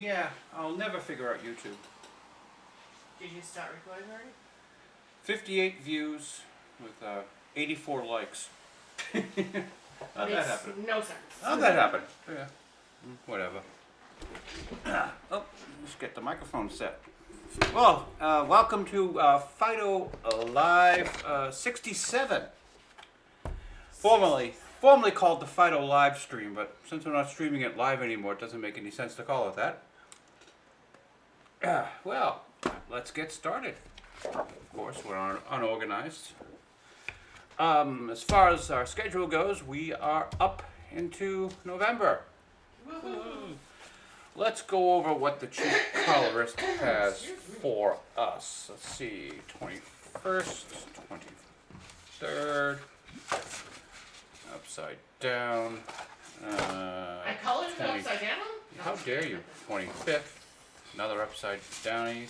Yeah, I'll never figure out YouTube. Did you start recording already? 58 views with 84 likes. How'd that happen? Makes no sense. How'd that happen? Yeah, whatever. Oh, let's get the microphone set. Well, welcome to Fido Live 67. Formerly called the Fido live stream, but since we're not streaming it live anymore, it doesn't make any sense to call it that. Well, let's get started. Of course, we're unorganized. As far as our schedule goes, we are up into November. Woohoo! Let's go over what the chief colorist has for us. Let's see, 21st, 23rd, upside down. I colored it upside down? How dare you? 25th, another upside downy.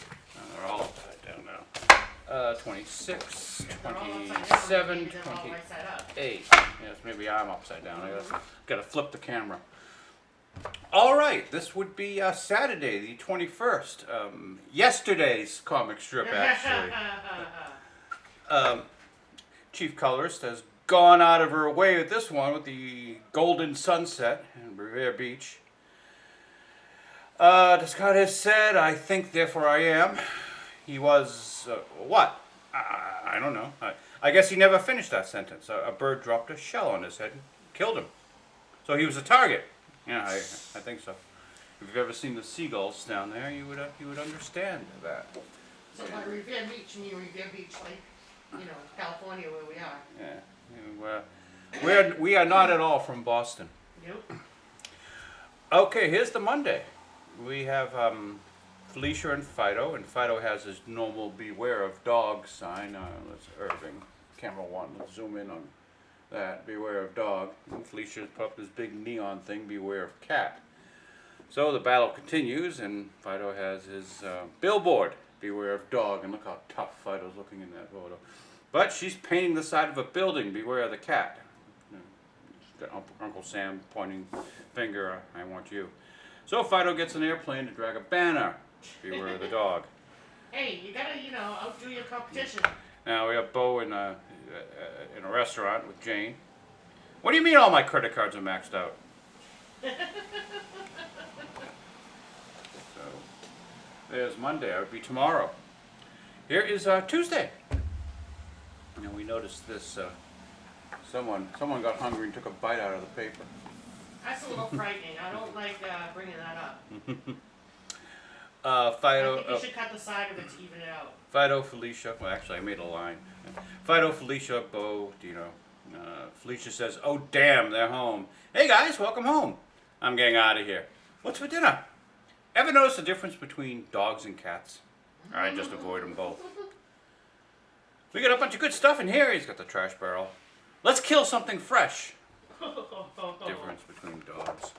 They're all upside down now. 26, 27, 28. Yes, maybe I'm upside down. I gotta flip the camera. All right, this would be Saturday, the 21st. Yesterday's comic strip, actually. Chief colorist has gone out of her way with this one with the golden sunset in Revere Beach. Descartes has said, "I think, therefore I am." He was, what? I don't know. I guess he never finished that sentence. A bird dropped a shell on his head and killed him. So he was a target. Yeah, I think so. If you've ever seen the seagulls down there, you would understand that. So like Revere Beach, you mean Revere Beach, like, California where we are. Yeah. We are not at all from Boston. Nope. Okay, here's the Monday. We have Felicia and Fido has his normal "Beware of Dog" sign. That's Irving. Camera 1. Let's zoom in on that. Beware of dog. And Felicia's put up this big neon thing. Beware of cat. So the battle continues, and Fido has his billboard. Beware of dog. And look how tough Fido's looking in that photo. But she's painting the side of a building. Beware of the cat. She's got Uncle Sam pointing finger. I want you. So Fido gets an airplane to drag a banner. Beware of the dog. Hey, you gotta, outdo your competition. Now we have Bo in a restaurant with Jane. What do you mean all my credit cards are maxed out? So there's Monday. It would be tomorrow. Here is Tuesday. And we noticed this. Someone got hungry and took a bite out of the paper. That's a little frightening. I don't like bringing that up. Fido. I think you should cut the side of it to even it out. Fido, Felicia. Well, actually, I made a line. Fido, Felicia, Bo, Dino. Felicia says, "Oh, damn, they're home. Hey, guys, welcome home. I'm getting out of here. What's for dinner? Ever notice the difference between dogs and cats? I just avoid them both. We got a bunch of good stuff in here." He's got the trash barrel. "Let's kill something fresh." Difference between dogs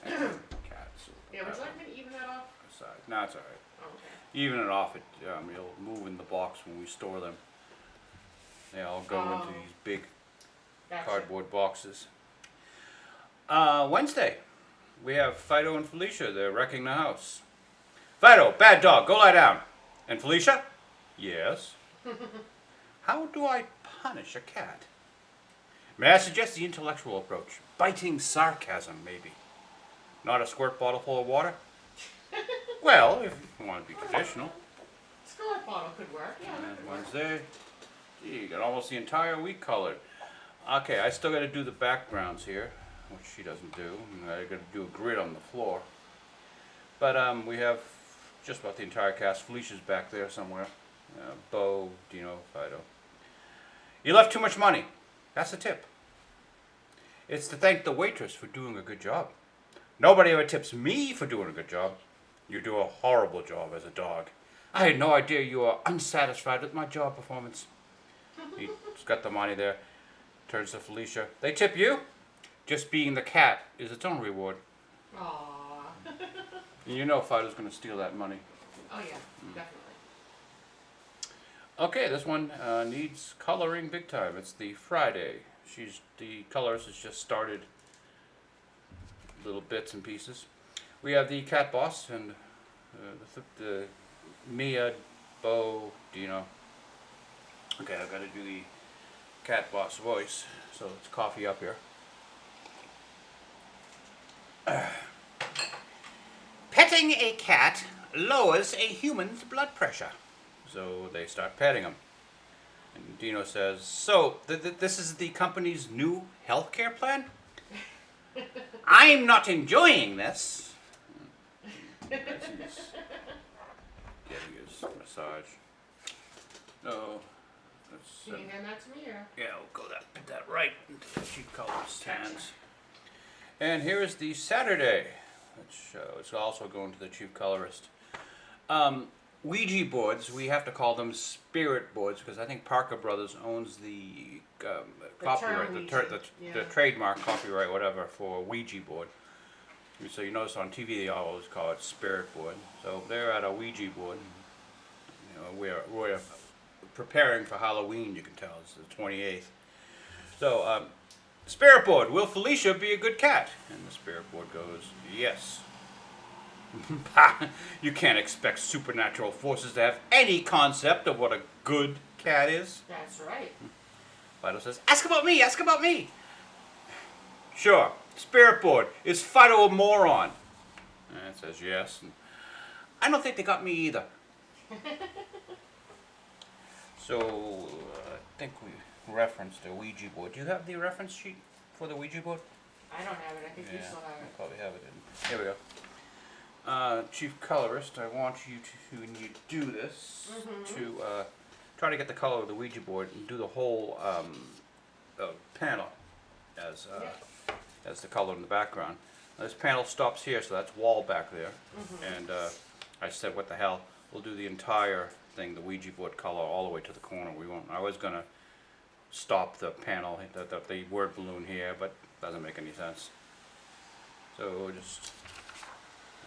and cats. Yeah, would you like me to even that off? Aside. No, it's all right. Oh, okay. Even it off, it'll move in the box when we store them. They all go into these big Gotcha. cardboard boxes. Wednesday, we have Fido and Felicia. They're wrecking the house. "Fido, bad dog, go lie down." "And Felicia?" "Yes." "How do I punish a cat?" "May I suggest the intellectual approach? Biting sarcasm, maybe. Not a squirt bottle full of water?" "Well, if you want to be traditional." Squirt bottle could work, yeah. And Wednesday. Gee, you got almost the entire week colored. Okay, I still got to do the backgrounds here, which she doesn't do. I got to do a grid on the floor. But we have just about the entire cast. Felicia's back there somewhere. Bo, Dino, Fido. "You left too much money." "That's the tip." "It's to thank the waitress for doing a good job." "Nobody ever tips me for doing a good job." "You do a horrible job as a dog." "I had no idea you were unsatisfied with my job performance." He's got the money there. Turns to Felicia. "They tip you?" "Just being the cat is its own reward." Aww. And you know Fido's going to steal that money. Oh yeah, definitely. Okay, this one needs coloring big time. It's the Friday. The colorist has just started little bits and pieces. We have the cat boss and the Mia, Bo, Dino. Okay, I've got to do the cat boss voice, so it's coffee up here. Petting a cat lowers a human's blood pressure. So they start petting him. And Dino says, so this is the company's new healthcare plan? I'm not enjoying this. As he's getting his massage. No. Can you hand that to me, or? Yeah, we'll go put that right into the chief colorist hands. And here is the Saturday, which is also going to the chief colorist. Ouija boards, we have to call them spirit boards because I think Parker Brothers owns the copyright, the trademark, copyright, whatever, for Ouija board. So you notice on TV they always call it spirit board. So they're at a Ouija board. You know, we're preparing for Halloween. You can tell it's the 28th. So spirit board, will Felicia be a good cat? And the spirit board goes, yes. You can't expect supernatural forces to have any concept of what a good cat is. That's right. Fido says, ask about me, ask about me. Sure, spirit board, is Fido a moron? And it says yes. And I don't think they got me either. So, I think we referenced the Ouija board. Do you have the reference sheet for the Ouija board? I don't have it. I think you still have I it. probably have it. Here we go. Chief colorist, I want you to, when you do this, to try to get the color of the Ouija board and do the whole panel as the color in the background. Now, this panel stops here, so that's wall back there. And I said, what the hell? We'll do the entire thing, the Ouija board color, all the way to the corner. We won't. I was gonna stop the panel, the word balloon here, but it doesn't make any sense. So we'll just.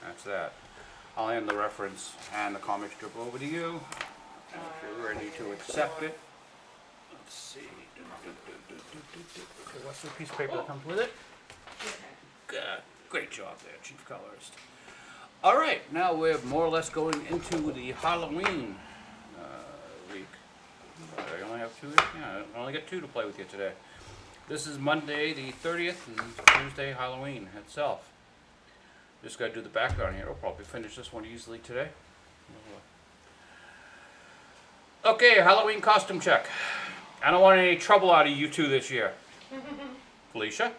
That's that. I'll hand the reference and the comic strip over to you. If you're ready to accept it. Let's see. Okay, what's the piece of paper that comes with it? Good. Great job there, Chief Colorist. All right, now we're more or less going into the Halloween week. I only have 2. Yeah, I only got 2 to play with you today. This is Monday the 30th and Tuesday Halloween itself. Just got to do the background here. I'll probably finish this one easily today. Okay, Halloween costume check. I don't want any trouble out of you two this year. Felicia,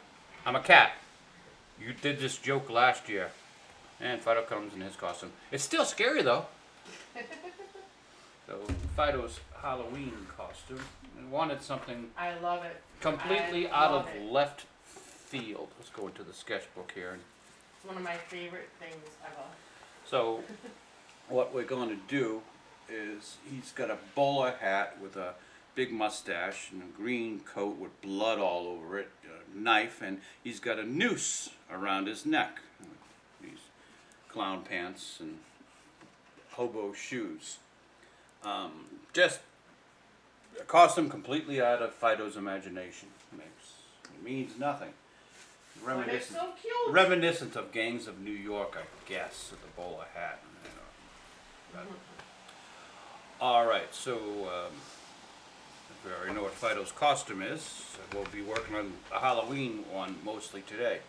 I'm a cat. You did this joke last year. And Fido comes in his costume. It's still scary though. So Fido's Halloween costume. I wanted something I love it. completely out of left field. Let's go into the sketchbook here. It's one of my favorite things ever. So, what we're going to do is he's got a bowler hat with a big mustache and a green coat with blood all over it, a knife, and he's got a noose around his neck. These clown pants and hobo shoes. Just a costume completely out of Fido's imagination. It means nothing. Reminiscent, so cute. Reminiscent of Gangs of New York, I guess, with the bowler hat. You know. All right, so if we already know what Fido's costume is, we'll be working on a Halloween one mostly today.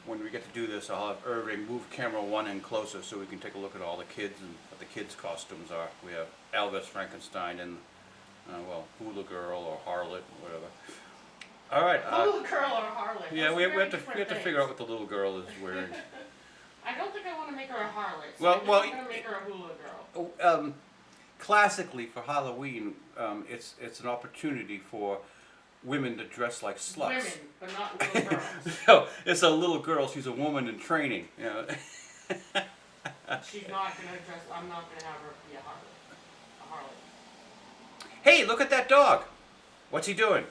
When we get to do this, I'll have Irving move camera 1 in closer so we can take a look at all the kids and what the kids' costumes are. We have Elvis, Frankenstein, and Hula Girl or Harlot, whatever. All right. Hula Girl or Harlot. Yeah, we have to figure out what the little girl is wearing. I don't think I want to make her a harlot. So Well, I'm going to make her a hula girl. Classically for Halloween, it's an opportunity for women to dress like sluts. Women, but not little girls. So it's a little girl. She's a woman in training. You know. She's not going to dress. I'm not going to have her be a harlot. A harlot. Hey, look at that dog. What's he doing?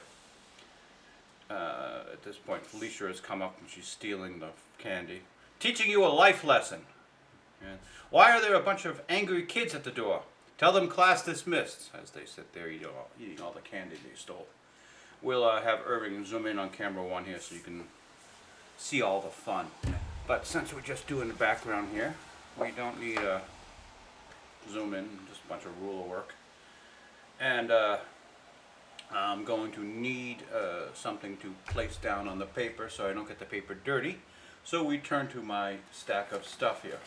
At this point, Felicia has come up and she's stealing the candy. Teaching you a life lesson. And why are there a bunch of angry kids at the door? Tell them class dismissed, as they sit there eating all the candy they stole. We'll have Irving zoom in on camera 1 here so you can see all the fun. But since we're just doing the background here, we don't need a zoom in, just a bunch of ruler work. And I'm going to need something to place down on the paper so I don't get the paper dirty. So we turn to my stack of stuff here.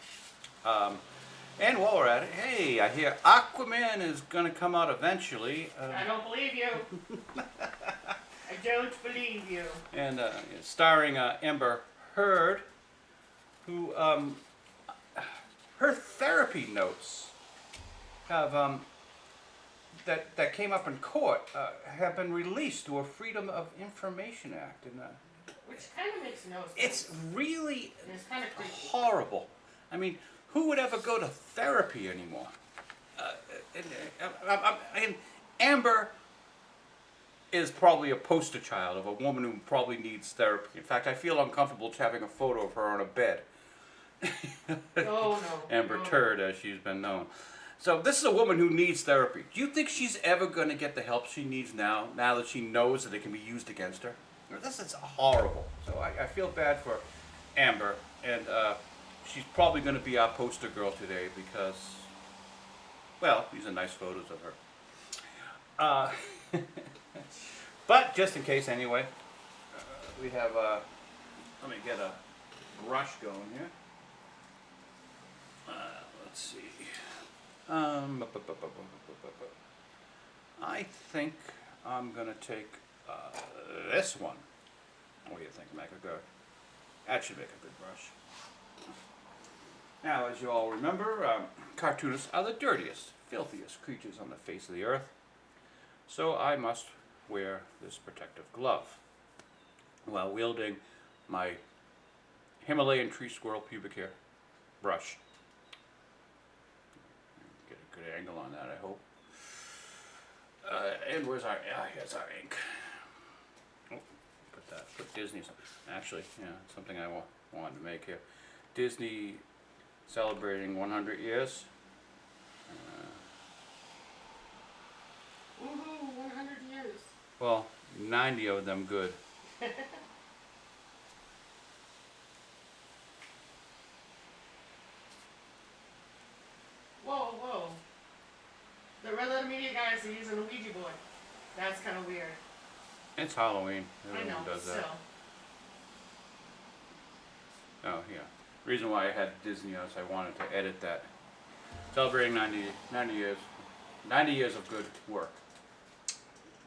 And while we're at it, hey, I hear Aquaman is going to come out eventually. I don't believe you. I don't believe you. And starring Amber Heard, who her therapy notes have that came up in court have been released through a Freedom of Information Act, and Which kind of makes no sense. it's really It's kind of creepy. horrible. I mean, who would ever go to therapy anymore? And Amber is probably a poster child of a woman who probably needs therapy. In fact, I feel uncomfortable just having a photo of her on a bed. Oh no. Amber no. Turd, as she's been known. So this is a woman who needs therapy. Do you think she's ever going to get the help she needs now that she knows that it can be used against her? This is horrible. So I feel bad for Amber, and she's probably going to be our poster girl today because, well, these are nice photos of her. But just in case anyway, we have, let me get a brush going here. Let's see. I think I'm going to take this one. What do you think, Mecha? That should make a good brush. Now, as you all remember, cartoonists are the dirtiest, filthiest creatures on the face of the earth. So I must wear this protective glove while wielding my Himalayan tree squirrel pubic hair brush. Get a good angle on that, I hope. And where's our, here's our ink. Oh, put Disney, actually, yeah, something I wanted to make here. Disney celebrating 100 years. Woohoo, 100 years. Well, 90 of them good. Whoa, whoa. The Red Letter Media guys are using a Ouija board. That's kind of weird. It's Halloween. I Everyone know, does that. still. Oh, yeah. Reason why I had Disney is I wanted to edit that. Celebrating 90 years. 90 years of good work.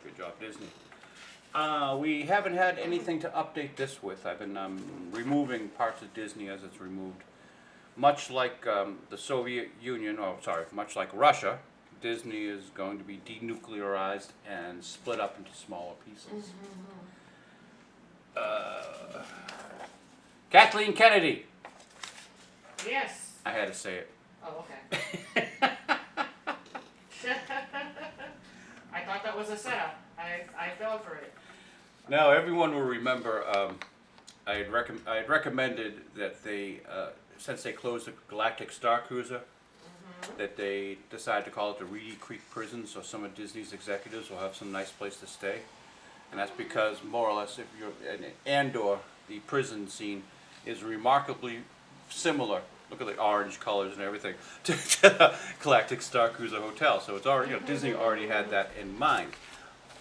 Good job, Disney. We haven't had anything to update this with. I've been removing parts of Disney as it's removed. Much like the Soviet Union, much like Russia, Disney is going to be denuclearized and split up into smaller pieces. Kathleen Kennedy. Yes. I had to say it. Oh, okay. I thought that was a setup. I fell for it. Now, everyone will remember I had recommended that they, since they closed the Galactic Star Cruiser, that they decided to call it the Reedy Creek Prison, so some of Disney's executives will have some nice place to stay. And that's because, more or less, if you're in Andor, the prison scene is remarkably similar. Look at the orange colors and everything to the Galactic Star Cruiser Hotel. So it's already, Disney already had that in mind.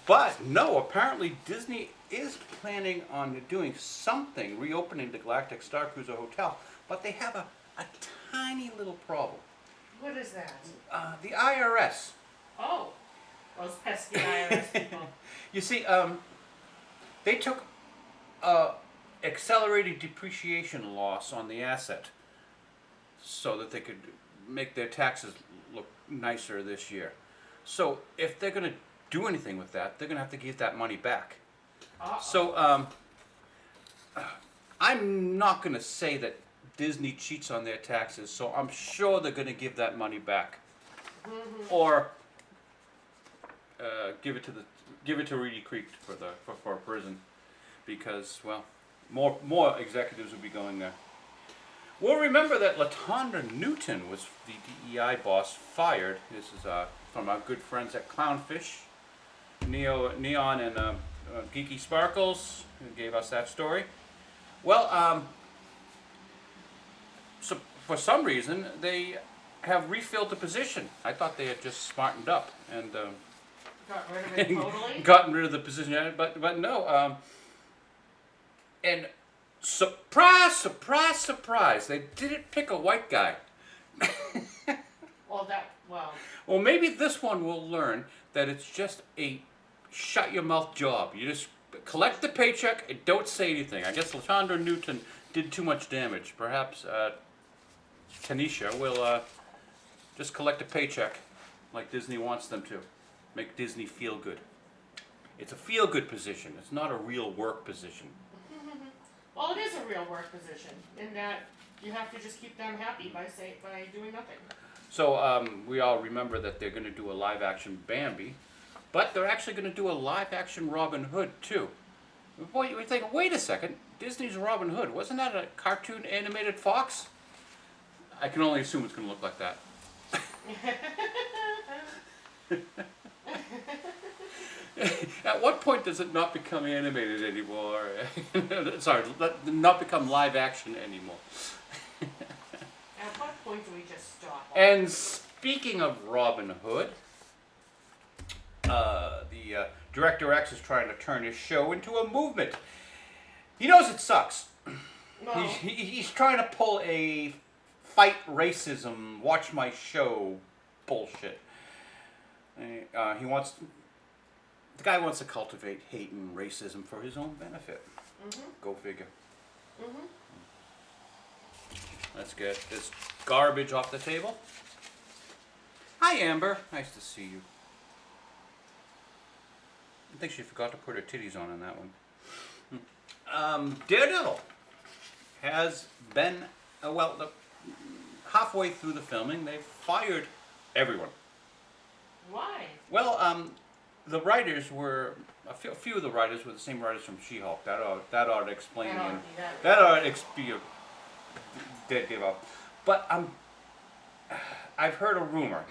But no, apparently Disney is planning on doing something, reopening the Galactic Star Cruiser Hotel. But they have a tiny little problem. What is that? The IRS. Oh, those pesky IRS people. You see, they took accelerated depreciation loss on the asset so that they could make their taxes look nicer this year. So if they're going to do anything with that, they're going to have to give that money back. Uh-oh. So I'm not going to say that Disney cheats on their taxes, so I'm sure they're going to give that money back, or give it to Reedy Creek for a prison, because more executives will be going there. Well, remember that LaTonda Newton was the DEI boss fired. This is from our good friends at Clownfish, Neon and Geeky Sparkles, who gave us that story. Well, so for some reason, they have refilled the position. I thought they had just smartened up and Got rid of it totally? gotten rid of the position, but no. And surprise, surprise, surprise! They didn't pick a white guy. Well, maybe this one will learn that it's just a shut your mouth job. You just collect the paycheck and don't say anything. I guess LaShondra Newton did too much damage. Perhaps Tanisha will just collect a paycheck like Disney wants them to. Make Disney feel good. It's a feel good position. It's not a real work position. Well, it is a real work position in that you have to just keep them happy by doing nothing. So we all remember that they're going to do a live action Bambi, but they're actually going to do a live action Robin Hood too. Boy, you think, wait a second, Disney's Robin Hood, wasn't that a cartoon animated fox? I can only assume it's going to look like that. At what point does it not become animated anymore? Sorry, not become live action anymore. At what point do we just stop? And speaking of Robin Hood, the Director X is trying to turn his show into a movement. He knows it sucks. No. He's trying to pull a fight racism, watch my show bullshit. The guy wants to cultivate hate and racism for his own benefit. Mm-hmm. Go figure. Mm-hmm. Let's get this garbage off the table. Hi, Amber. Nice to see you. I think she forgot to put her titties on that one. Daredevil has been, halfway through the filming, they've fired everyone. Why? Well, the writers were, a few of the writers were the same writers from She-Hulk. That ought to explain that ought to be a dead give up. But I've heard a rumor.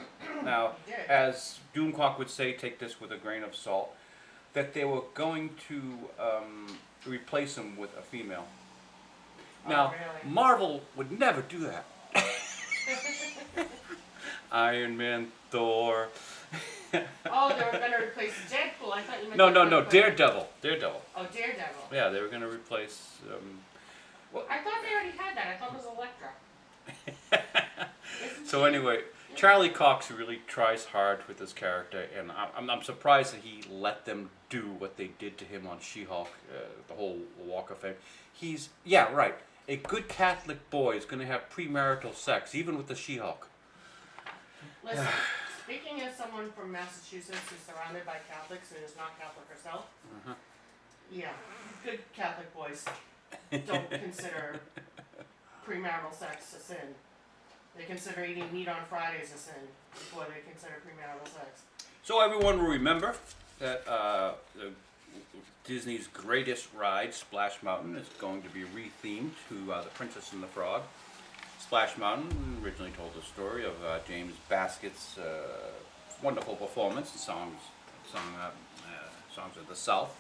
Now, as Doomcock would say, take this with a grain of salt, that they were going to replace him with a female. Now, really? Marvel would never do that. Iron Man, Thor. Oh, they were going to replace Deadpool. I thought you meant... No, Daredevil. Oh, Daredevil. Yeah, they were going to replace... I thought they already had that. I thought it was Elektra. So anyway, Charlie Cox really tries hard with this character, and I'm surprised that he let them do what they did to him on She-Hulk, the whole Walk of Fame. Yeah, right. A good Catholic boy is going to have premarital sex, even with the She-Hulk. Listen, speaking as someone from Massachusetts who's surrounded by Catholics and is not Catholic herself, yeah, good Catholic boys don't consider premarital sex a sin. They consider eating meat on Fridays a sin before they consider premarital sex. So everyone will remember that Disney's greatest ride, Splash Mountain, is going to be rethemed to The Princess and the Frog. Splash Mountain originally told the story of James Baskett's wonderful performance in songs of the South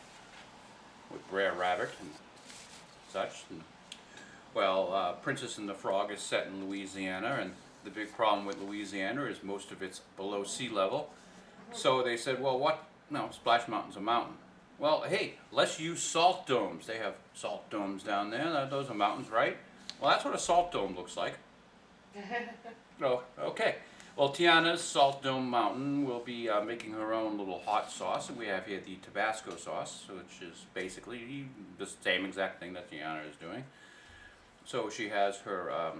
with Brer Rabbit and such. And, Princess and the Frog is set in Louisiana, and the big problem with Louisiana is most of it's below sea level. So they said, Splash Mountain's a mountain. Well, hey, let's use salt domes. They have salt domes down there. Those are mountains, right? Well, that's what a salt dome looks like. Oh, okay. Well, Tiana's Salt Dome Mountain will be making her own little hot sauce. And we have here the Tabasco sauce, which is basically the same exact thing that Tiana is doing. So she has her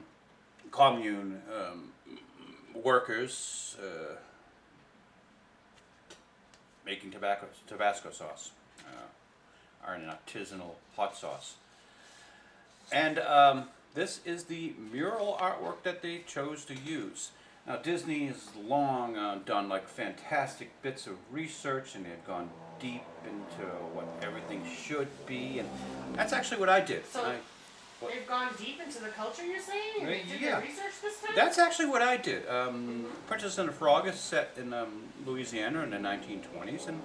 commune workers making Tabasco sauce, or an artisanal hot sauce. And this is the mural artwork that they chose to use. Now, Disney has long done like fantastic bits of research, and they've gone deep into what everything should be, and that's actually what I did. So they've gone deep into the culture, you're saying? And they did Yeah. their research this time? That's actually what I did. Princess and the Frog is set in Louisiana in the 1920s, and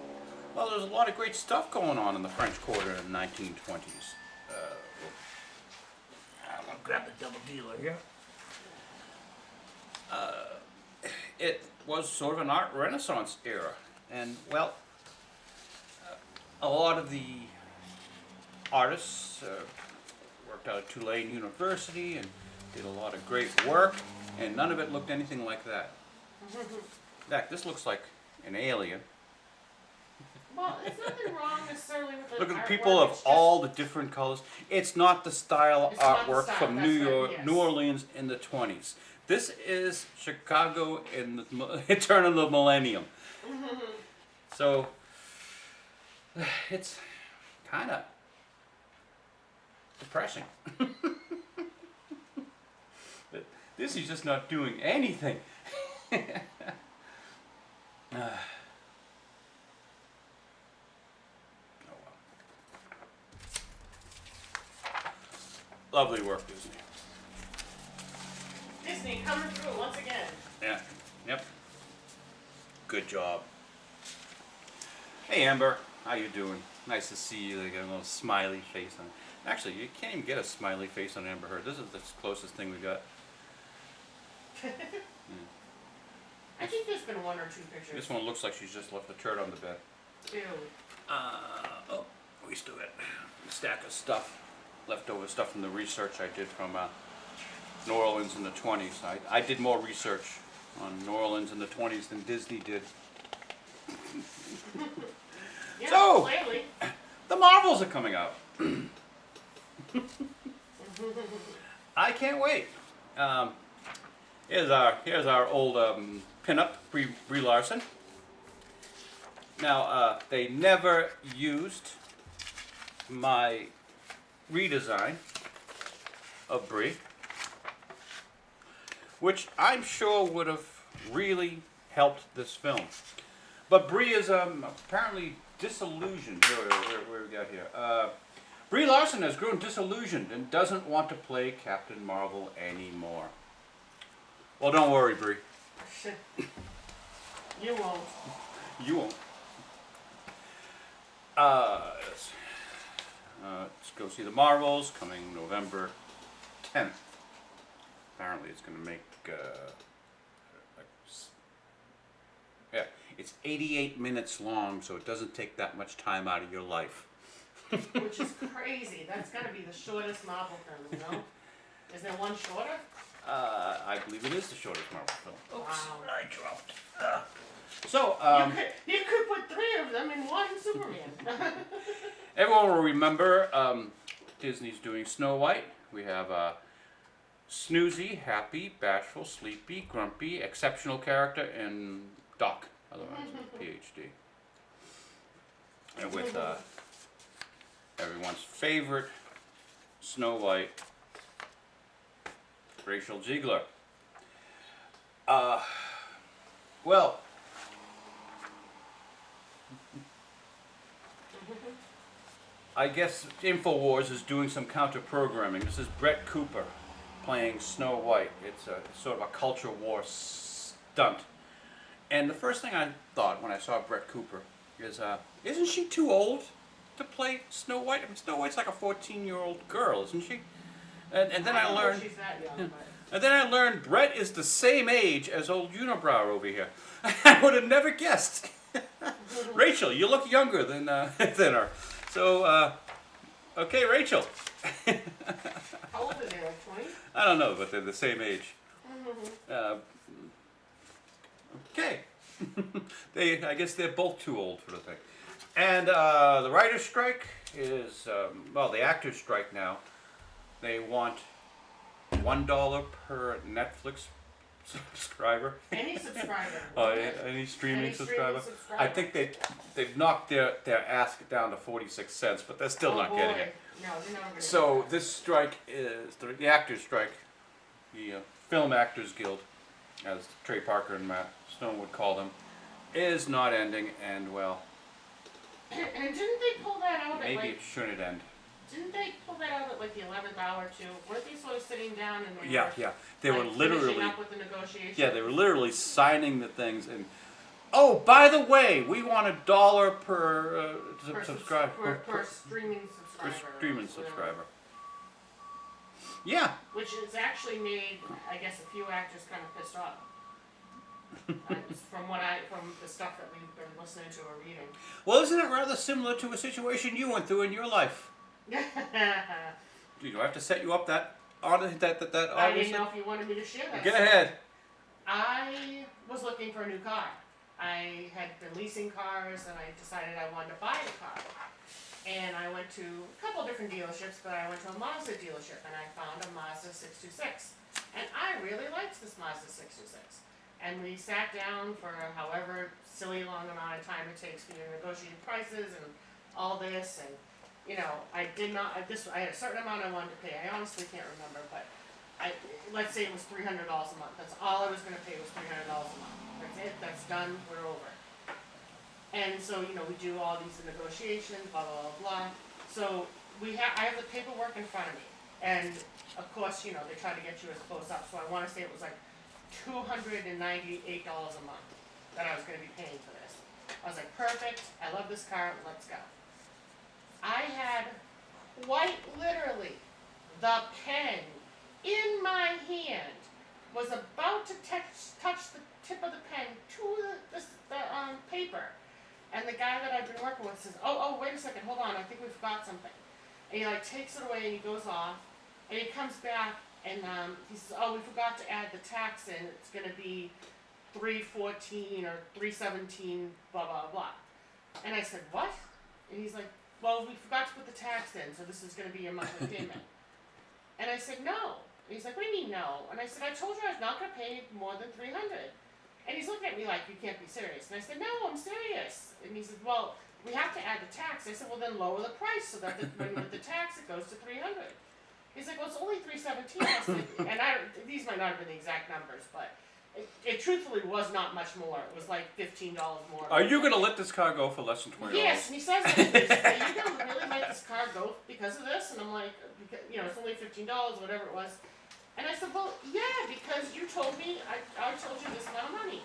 there's a lot of great stuff going on in the French Quarter in the 1920s. I'm gonna grab the double dealer here. it was sort of an art renaissance era. And, well, a lot of the artists worked out at Tulane University and did a lot of great work, and none of it looked anything like that. In fact, this looks like an alien. Well, there's nothing wrong necessarily with the Look at the artwork, people of it's just- all the different colors. It's not the style It's not the artwork style, from that's right, yes. New Orleans in the 20s. This is Chicago in the turn of the millennium. So it's kind of depressing. But this is just not doing anything. Lovely work, Disney. Disney coming through once again. Yeah. Yep. Good job. Hey Amber, how you doing? Nice to see you. They got a little smiley face on. Actually, you can't even get a smiley face on Amber Heard. This is the closest thing we got. I think there's been one or two pictures. This one looks like she's just left a turd on the bed. Ew. Oh, we still got a stack of stuff, leftover stuff from the research I did from New Orleans in the 20s. I did more research on New Orleans in the 20s than Disney did. Yeah, So- clearly. The Marvels are coming out. I can't wait. Here's our old pinup, Brie Larson. Now, they never used my redesign of Brie, which I'm sure would have really helped this film. But Brie is apparently disillusioned. Where we got here? Brie Larson has grown disillusioned and doesn't want to play Captain Marvel anymore. Well, don't worry, Brie. You won't. You won't. Let's go see the Marvels coming November 10th. Apparently, it's going to make. Yeah, it's 88 minutes long, so it doesn't take that much time out of your life. Which is crazy. That's got to be the shortest Marvel film, you know? Is there one shorter? I believe it is the shortest Marvel film. Oops, Wow. I dropped. So, You could put three of them in one Superman. everyone will remember Disney's doing Snow White. We have Snoozy, Happy, Bashful, Sleepy, Grumpy, Exceptional Character, and Doc, otherwise PhD. And with everyone's favorite Snow White, Rachel Ziegler. Well, I guess InfoWars is doing some counter-programming. This is Brett Cooper playing Snow White. It's sort of a culture war stunt. And the first thing I thought when I saw Brett Cooper is, isn't she too old to play Snow White? I mean, Snow White's like a 14-year-old girl, isn't she? And then I don't know if learned... she's that young, but... And then I learned Brett is the same age as old Unibrow over here. I would have never guessed. Rachel, you look younger than her. So, okay, Rachel. How old are they, like 20? I don't know, but they're the same age. Okay. I guess they're both too old for the thing. And the writer's strike is, the actor's strike now. They want $1 per Netflix subscriber. Any subscriber. Oh, yeah, any streaming Any subscriber. streaming subscriber. I think they've knocked their ask down to 46 cents, but they're still not getting it. No, they're never gonna So get that. this strike is the actors' strike, the Film Actors Guild, as Trey Parker and Matt Stone would call them, is not ending, and well, And didn't they pull that out at maybe like... it shouldn't end. Didn't they pull that out at like the 11th hour too? Weren't they sort of sitting down and they Yeah, were yeah, they were like, literally, finishing up with the negotiations? yeah, they were literally signing the things, and oh, by the way, we want $1 per subscriber. Per streaming Per subscriber. streaming so- subscriber. Yeah. Which has actually made, I guess, a few actors kind of pissed off. From the stuff that we've been listening to or reading. Well, isn't it rather similar to a situation you went through in your life? Do I have to set you up that I didn't know if you wanted me to share that. Go ahead. I was looking for a new car. I had been leasing cars and I decided I wanted to buy a car. And I went to a couple different dealerships, but I went to a Mazda dealership and I found a Mazda 626. And I really liked this Mazda 626. And we sat down for however silly long amount of time it takes for you to negotiate prices and all this. And, you know, I had a certain amount I wanted to pay. I honestly can't remember, but let's say it was $300 a month. That's all I was going to pay was $300 a month. That's it. That's done. We're over. And so, you know, we do all these negotiations, blah, blah, blah, blah. So I have the paperwork in front of me. And, of course, you know, they try to get you as close up. So I want to say it was like $298 a month that I was going to be paying for this. I was like, perfect. I love this car. Let's go. I had quite literally the pen in my hand was about to touch the tip of the pen to the paper. And the guy that I've been working with says, oh, wait a second, hold on, I think we forgot something. And he like takes it away and he goes off, and he comes back and he says, oh, we forgot to add the tax in, it's gonna be $314 or $317, blah, blah, blah. And I said, what? And he's like, well, we forgot to put the tax in, so this is gonna be your monthly payment. And I said, no. And he's like, what do you mean no? And I said, I told you I was not gonna pay more than $300. And he's looking at me like, you can't be serious. And I said, no, I'm serious. And he said, well, we have to add the tax. I said, well, then lower the price so that when with the tax it goes to $300. He's like, well, it's only $317. I said, and these might not have been the exact numbers, but it truthfully was not much more. It was like $15 more. Are you going to let this car go for less than $20? Yes, and he says, are you going to really let this car go because of this? And I'm like, you know, it's only $15, whatever it was. And I said, well, yeah, because you told me, I told you this amount of money.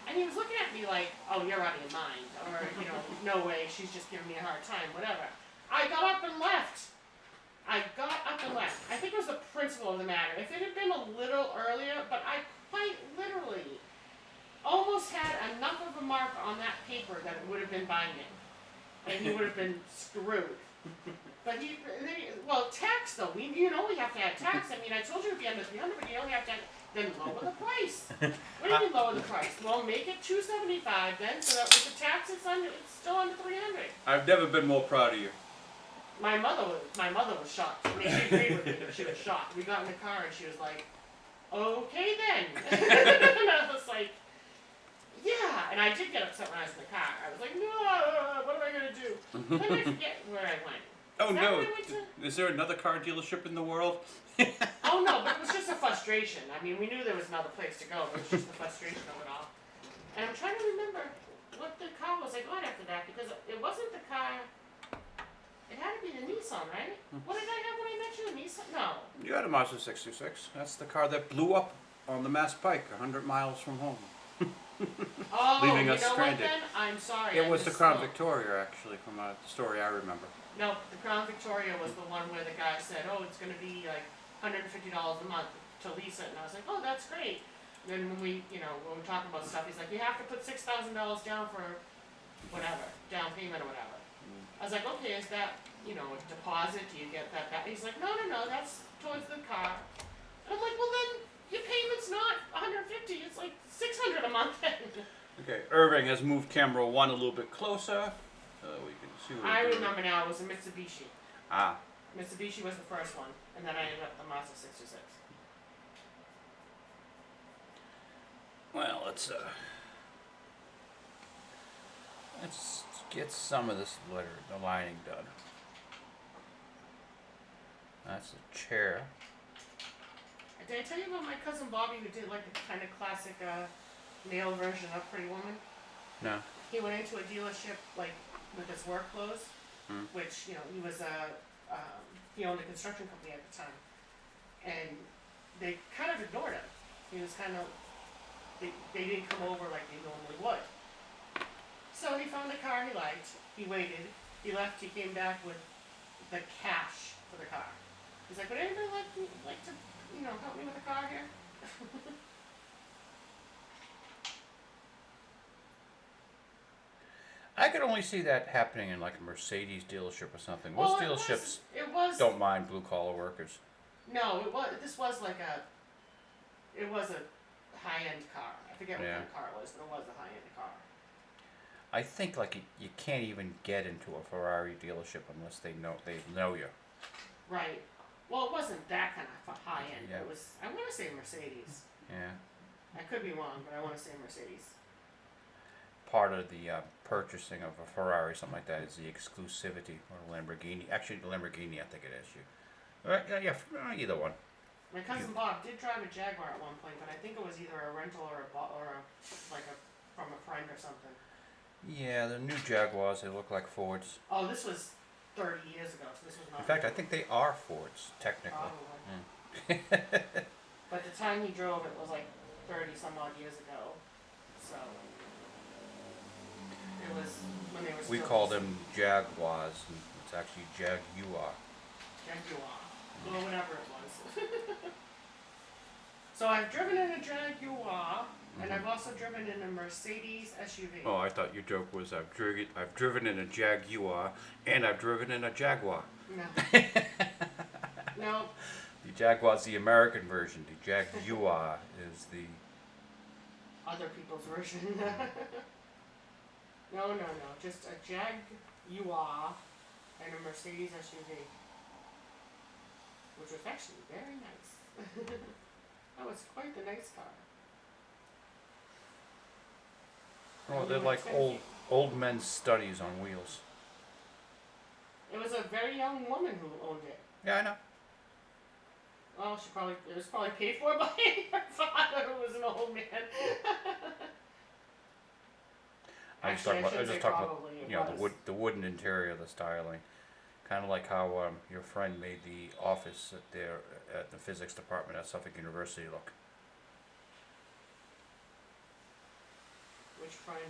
And he was looking at me like, oh, you're out of your mind. Or, you know, no way, she's just giving me a hard time, whatever. I got up and left. I think it was the principle of the matter. If it had been a little earlier, but I quite literally almost had enough of a mark on that paper that it would have been binding. And he would have been screwed. But tax though, you know we have to add tax. I mean, I told you it'd be under $300, but you only have to then lower the price. What do you mean lower the price? Well, make it $275 then, so that with the tax it's still under $300. I've never been more proud of you. My mother was shocked. I mean, she agreed with me, but she was shocked. We got in the car and she was like, okay then. And I was like, yeah. And I did get upset when I was in the car. I was like, no, what am I gonna do? Then I forget where I went. Oh no! Is there another car dealership in the world? Oh no, but it was just a frustration. I mean, we knew there was another place to go, but it was just the frustration of it all. And I'm trying to remember what the car was I got after that, because it wasn't the car. It had to be the Nissan, right? What did I have when I met you? A Nissan? No. You had a Mazda 626. That's the car that blew up on the Mass Pike, 100 miles from home. Oh, leaving us you know stranded. what then? I'm sorry. It was the Crown Victoria, actually, from a story I remember. No, the Crown Victoria was the one where the guy said, oh, it's going to be like $150 a month to lease it. And I was like, oh, that's great. And then when we talk about stuff, he's like, you have to put $6,000 down for whatever, down payment or whatever. I was like, okay, is that, a deposit? Do you get that back? He's like, no, that's towards the car. And I'm like, well then, your payment's not $150, it's like $600 a month. Okay, Irving has moved camera 1 a little bit closer. We can see what I remember now, it was a Mitsubishi. Ah. Mitsubishi was the first one, and then I ended up the Mazda 626. Well, let's get some of this the lining done. That's a chair. Did I tell you about my cousin Bobby who did like a kind of classic male version of Pretty Woman? No. He went into a dealership like with his work clothes, which he was he owned a construction company at the time, and they kind of ignored him. He was kind of they didn't come over like they normally would. So he found a car he liked. He waited. He left. He came back with the cash for the car. He's like, would anybody like to help me with the car here? I could only see that happening in like a Mercedes dealership or something. Most Well, dealerships it was. don't mind blue collar workers. No, it was. This was like a. It was a high-end car. I forget what Yeah. kind of car it was, but it was a high-end car. I think like you can't even get into a Ferrari dealership unless they know you. Right. Well, it wasn't that kind of high-end. Yeah. It was. I want to say Mercedes. Yeah. I could be wrong, but I want to say Mercedes. Part of the purchasing of a Ferrari, something like that, is the exclusivity, or a Lamborghini. Actually, the Lamborghini, I think it is. Either one. My cousin Bob did drive a Jaguar at one point, but I think it was either a rental or from a friend or something. Yeah, the new Jaguars, they look like Fords. Oh, this was 30 years ago, so this was not. In fact, I think they are Fords, technically. Probably. But the time he drove it was like 30 some odd years ago, so it was when they were. We still call them Jaguars, and it's actually Jaguar. Jaguar, or whatever it was. So I've driven in a Jaguar, and I've also driven in a Mercedes SUV. Oh, I thought your joke was I've driven in a Jaguar, and I've driven in a Jaguar. No. No. The Jaguar's the American version. The Jaguar is the... Other people's version. No, just a Jaguar and a Mercedes SUV, which was actually very nice. That was quite the nice car. Oh, they're like old men's studies on wheels. It was a very young woman who owned it. Yeah, I know. Well, it was probably paid for by her father, who was an old man. I was Actually, just talking about probably it you know was. the wooden interior, the styling, kind of like how your friend made the office at the physics department at Suffolk University look. Which friend?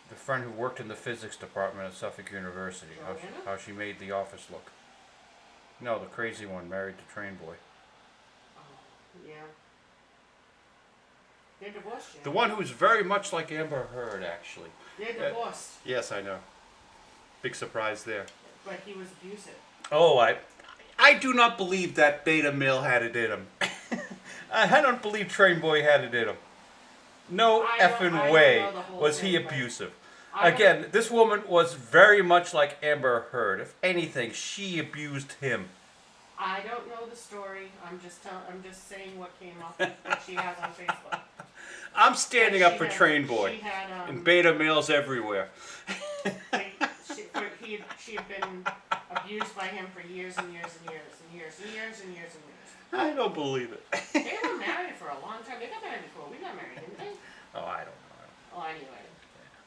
The friend who worked in the physics department at Suffolk University, Joanna? how she made the office look. No, the crazy one, married to Train Boy. Oh, yeah. They're divorced, yeah. The one who's very much like Amber Heard, actually. They're divorced, Yes, I know. Big surprise there. but he was abusive. Oh, I do not believe that beta male had it in him. I don't believe Train Boy had it in him. No I don't effing way know the whole was he thing, but abusive. I don't- Again, this woman was very much like Amber Heard. If anything, she abused him. I don't know the story. I'm just saying what came off what she has on Facebook. I'm standing But up for she had- Train Boy. She had And beta males everywhere. she had been abused by him for years and years and years and years and years and years and years. I don't believe it. They were married for a long time. They got married before we got married, didn't they? Oh, I don't know. Oh, anyway.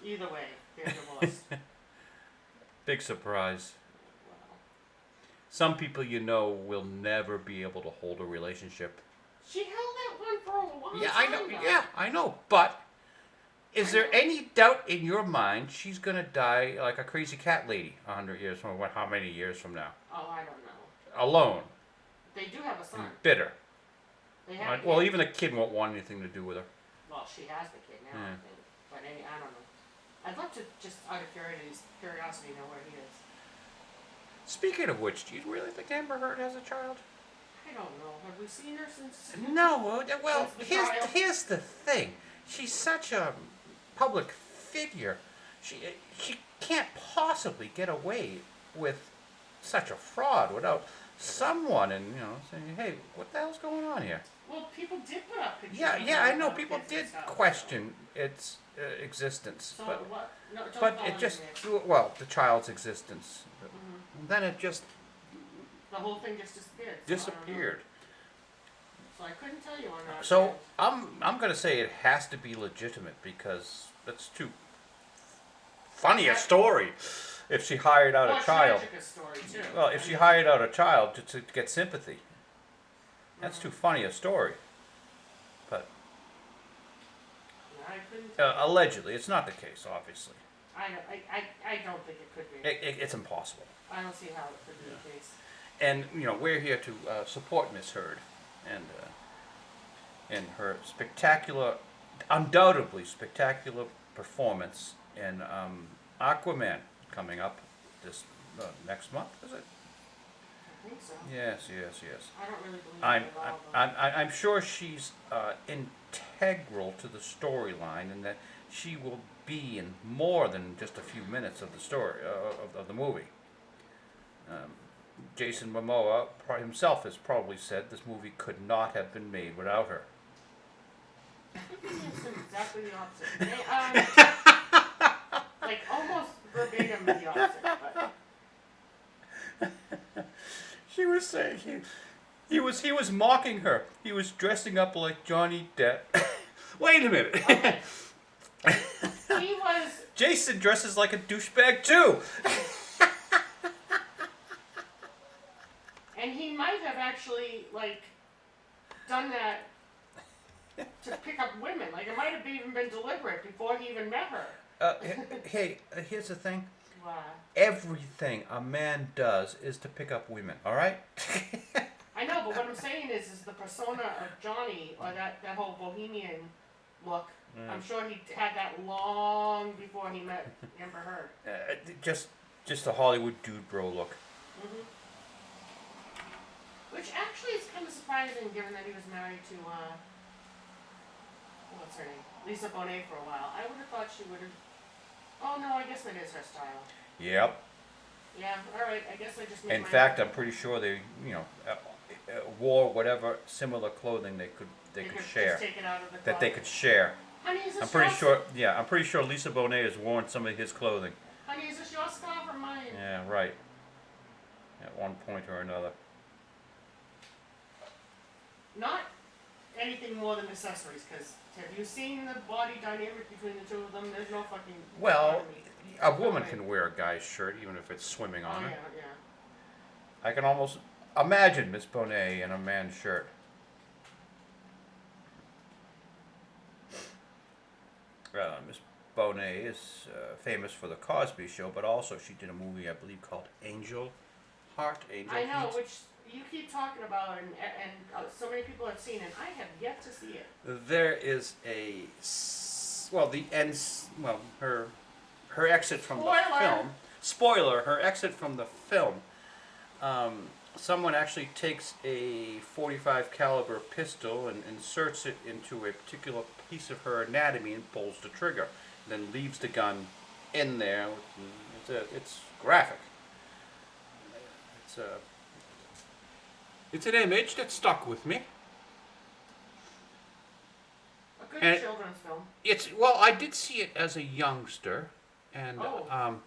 Either way, they're divorced. Big surprise. Wow. Some people will never be able to hold a relationship. She held that one for a long Yeah, time. I know. though. Yeah, I know. But is there any doubt in your mind she's gonna die like a crazy cat lady 100 years from how many years from now? Oh, I don't know. Alone, They do have a son. bitter. They have. a Well, kid. even the kid won't want anything to do with her. Well, she has the kid now, I Yeah. think. But I don't know. I'd love to just out of curiosity know where he is. Speaking of which, do you really think Amber Heard has a child? I don't know. Have we seen her since? No. Well, Since the trial? here's the thing. She's such a public figure. She can't possibly get away with such a fraud without someone saying, "Hey, what the hell's going on here?" Well, people did put up pictures. Yeah, of yeah, her I know on people kids and did stuff, question its existence, So, but what? No, don't but call it just it. the child's existence. Mhm. Then it just The whole thing just disappeared. So I don't know. disappeared. So I couldn't tell you on that. So I'm gonna say it has to be legitimate because that's too funny a story. If she hired out Well, a child, tragic a story too. well, if she hired out a child to get sympathy, that's too funny a story. But I couldn't. Tell allegedly, it's not the case. Obviously, I don't think it could be. it's impossible. I don't see how it could be the case. And we're here to support Miss Heard, and her spectacular, undoubtedly spectacular performance in Aquaman coming up this next month, is it? I think so. Yes. I don't really believe I'm it at all, but I'm sure she's integral to the storyline, and that she will be in more than just a few minutes of the story of the movie. Um, Jason Momoa himself has probably said this movie could not have been made without her. I think he said exactly the opposite. Like almost verbatim the opposite, but She was saying he was mocking her. He was dressing up like Johnny Depp. Wait a minute. okay. He was. Jason dresses like a douchebag too. And he might have actually, like, done that to pick up women. Like, it might have even been deliberate before he even met her. Hey, here's the thing. Wow. Everything a man does is to pick up women, all right? I know, but what I'm saying is the persona of Johnny, or that whole bohemian look, I'm sure he had that long before he met Amber Heard. Just a Hollywood dude bro look. Hmm. Which actually is kind of surprising, given that he was married to, what's her name? Lisa Bonet for a while. I would have thought she would have. Oh no, I guess that is her style. Yep. Yeah, alright, I guess I just made In my fact, I'm pretty sure they, wore whatever similar clothing they could share. Just take it out of the That they closet. could share. Honey, is this I'm pretty your sure. Yeah, I'm pretty sure Lisa Bonet has worn some of his clothing. Honey, is this your scarf or mine? Yeah, right. At one point or another. Not anything more than accessories, because have you seen the body dynamic between the two of them? There's no fucking. Well, anatomy. a woman can wear a guy's shirt even if it's swimming Oh on her. yeah, yeah. I can almost imagine Miss Bonet in a man's shirt. Miss Bonet is famous for the Cosby Show, but also she did a movie, I believe, called Angel Heart. Angel I know, Heat. which you keep talking about, and so many people have seen it. I have yet to see it. There is her exit from the Spoiler! film. Spoiler: her exit from the film. Someone actually takes a .45 caliber pistol and inserts it into a particular piece of her anatomy and pulls the trigger, then leaves the gun in there. It's graphic. It's an image that stuck with me. A good And- children's film. I did see it as a youngster, and Oh.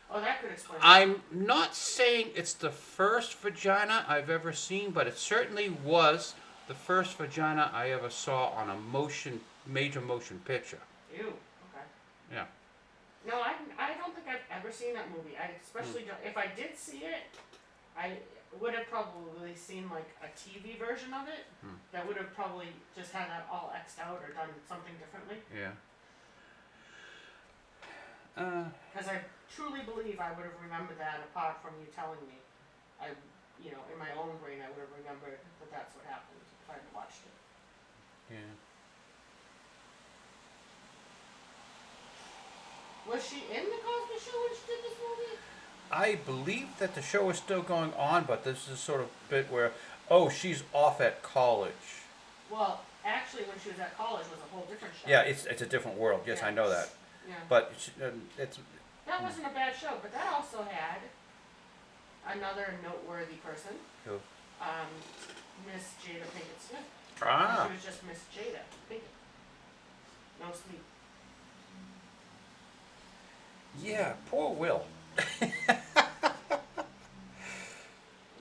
Oh, that could explain. I'm not saying it's the first vagina I've ever seen, but it certainly was the first vagina I ever saw on a major motion picture. Ew. Okay. Yeah. No, I don't think I've ever seen that movie. I especially don't. If I did see it, I would have probably seen like a TV version of it that would have probably just had that all X'd out or done something differently. Yeah. Because I truly believe I would have remembered that apart from you telling me. In my own brain, I would have remembered that that's what happened if I'd watched it. Yeah. Was she in the Cosby Show when she did this movie? I believe that the show is still going on, but this is sort of bit where, she's off at college. Well, actually, when she was at college, was a whole different show. Yeah, it's a different world. Yes, I know that. Yeah. But it's That wasn't a bad show, but that also had another noteworthy person, Who? Miss Jada Pinkett Smith. Ah. She was just Miss Jada Pinkett. No sleep. Yeah, poor Will.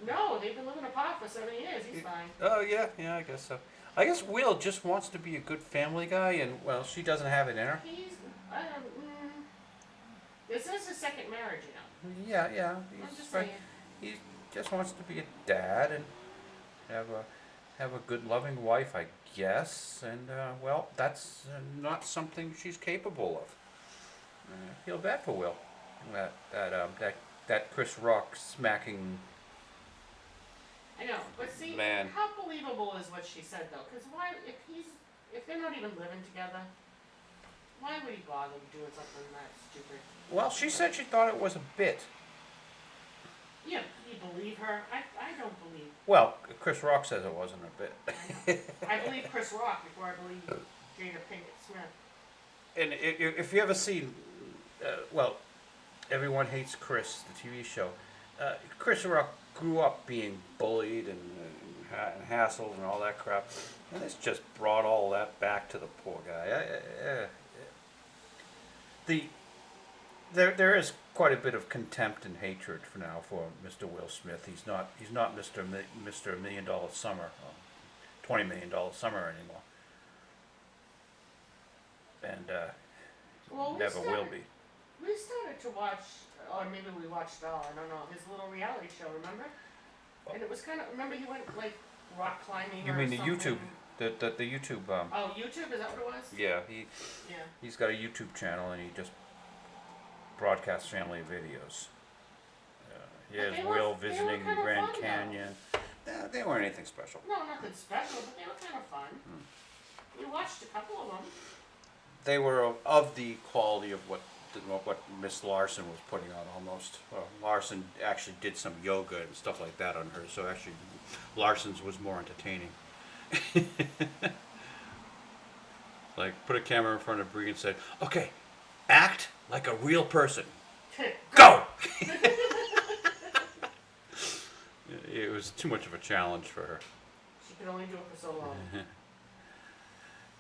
No, they've been living apart for 7 years. He's fine. Oh yeah, I guess so. I guess Will just wants to be a good family guy, and she doesn't have it in her. He's. This is his second marriage, you know. Yeah. I'm just saying. He just wants to be a dad and have a good, loving wife, I guess. And that's not something she's capable of. I feel bad for Will. That Chris Rock smacking. I know, but see, Man. how believable is what she said though? Because why, if they're not even living together, Why would he bother doing something that stupid? Well, she said she thought it was a bit. Yeah, you believe her? I don't believe. Well, Chris Rock says it wasn't a bit. I believe Chris Rock before I believe Jada Pinkett Smith. And if you ever seen, well, Everyone Hates Chris, the TV show, Chris Rock grew up being bullied and hassled and all that crap, and this just brought all that back to the poor guy. There is quite a bit of contempt and hatred for now for Mr. Will Smith. He's not Mr. $1 Million Summer, $20 million Summer anymore, and Well, never will be. We started to watch, or maybe we watched all, I don't know, his little reality show, remember? And it was kind of, remember he went like rock climbing You or mean the something? YouTube, the YouTube? Oh, YouTube, is that what it was? Yeah, Yeah. he's got a YouTube channel and he just broadcasts family videos. He But has they were- Will they were visiting kinda Grand fun, though. Canyon. They weren't anything special. No, nothing special, but they were kind of fun. We watched a couple of them. They were of the quality of what Miss Larson was putting on almost. Larson actually did some yoga and stuff like that on her, so actually Larson's was more entertaining. Like, put a camera in front of Bree and said, okay, act like a real person. Go! It was too much of a challenge for her. She could only do it for so long.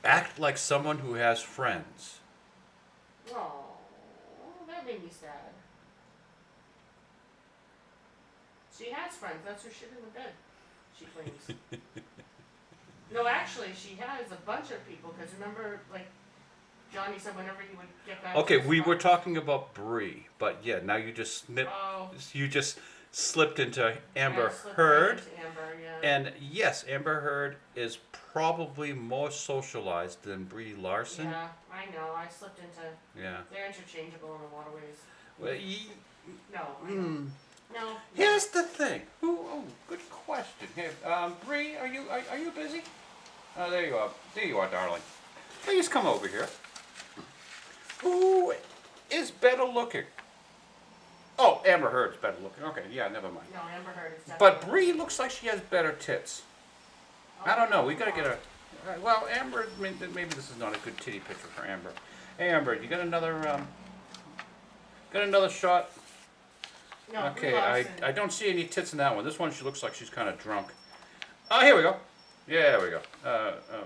Act like someone who has friends. Oh, that made me sad. She has friends. That's her shit in the bed. She claims. No, actually, she has a bunch of people. Because remember, like Johnny said, whenever he would get back. Okay, to his we were spot- talking about Bree, but yeah, now you just Oh. you just slipped into Amber yeah, slipped right Heard. into Amber, yeah. And yes, Amber Heard is probably more socialized than Brie Larson. Yeah, I know. I slipped into. Yeah. They're interchangeable in the waterways. Well, No. I know. No. here's the thing. Oh, good question. Here, Brie, are you busy? Oh, there you are. There you are, darling. Please come over here. Who is better looking? Oh, Amber Heard's better looking. Okay, yeah, never mind. No, Amber Heard is definitely. But Brie looks like she has better tits. I don't know. We gotta get a. Well, Amber. Maybe this is not a good titty picture for Amber. Hey, Amber, you got another? Got another shot? No, Okay, Brie I Larson. don't see any tits in that one. This one, she looks like she's kind of drunk. Oh, here we go. Yeah, there we go.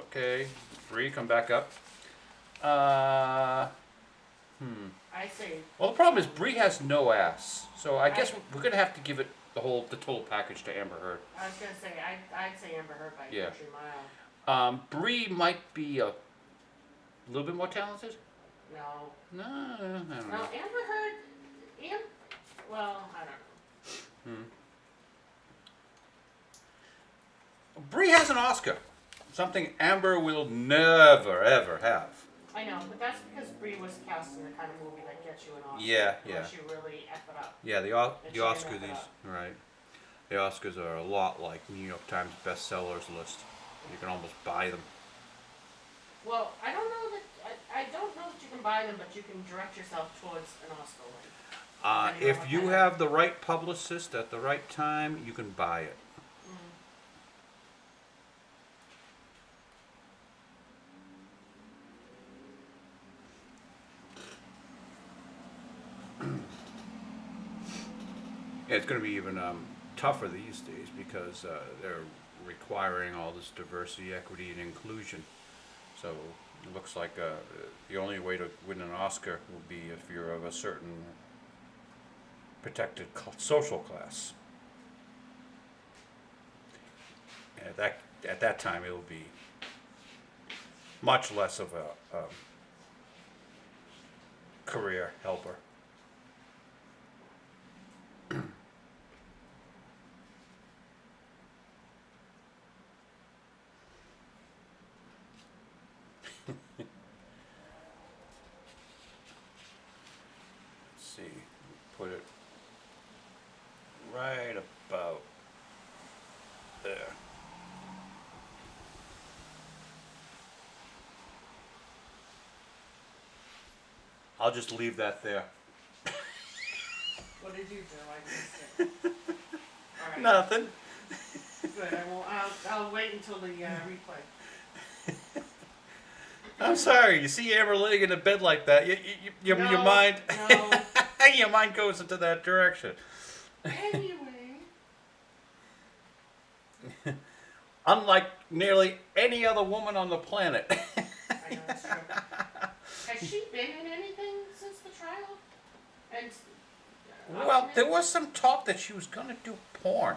Okay, Brie, come back up. I say. Well, the problem is Brie has no ass, so I guess we're gonna have to give it the total package to Amber Heard. I was gonna say. I'd say Amber Heard by a Yeah. country mile. Brie might be a little bit more talented. No. No, I don't No, know. Amber Heard. Well, I don't know. Brie has an Oscar, something Amber will never ever have. I know, but that's because Brie was cast in the kind of movie that gets you an Oscar. Yeah. Unless you really F it up. Yeah, the she Oscar can wrap it these up. right. The Oscars are a lot like New York Times bestsellers list. You can almost buy them. Well, I don't know that. I don't know that you can buy them, but you can direct yourself towards an Oscar win. Depending on If what you kind have the right publicist at the right time, you can buy it. Yeah, it's going to be even tougher these days because they're requiring all this diversity, equity, and inclusion. So it looks like the only way to win an Oscar will be if you're of a certain protected social class. And at that time, it'll be much less of a career helper. Let's see, put it right about there. I'll just leave that there. What did you do? I missed it. All right. Nothing. Good. I'll wait until the replay. I'm sorry. You see Amber laying in a bed like that, your No, mind, no. your mind goes into that direction. Anyway. Unlike nearly any other woman on the planet. I know that's true. Has she been in anything since the trial? And Well, there was some talk that she was gonna do porn.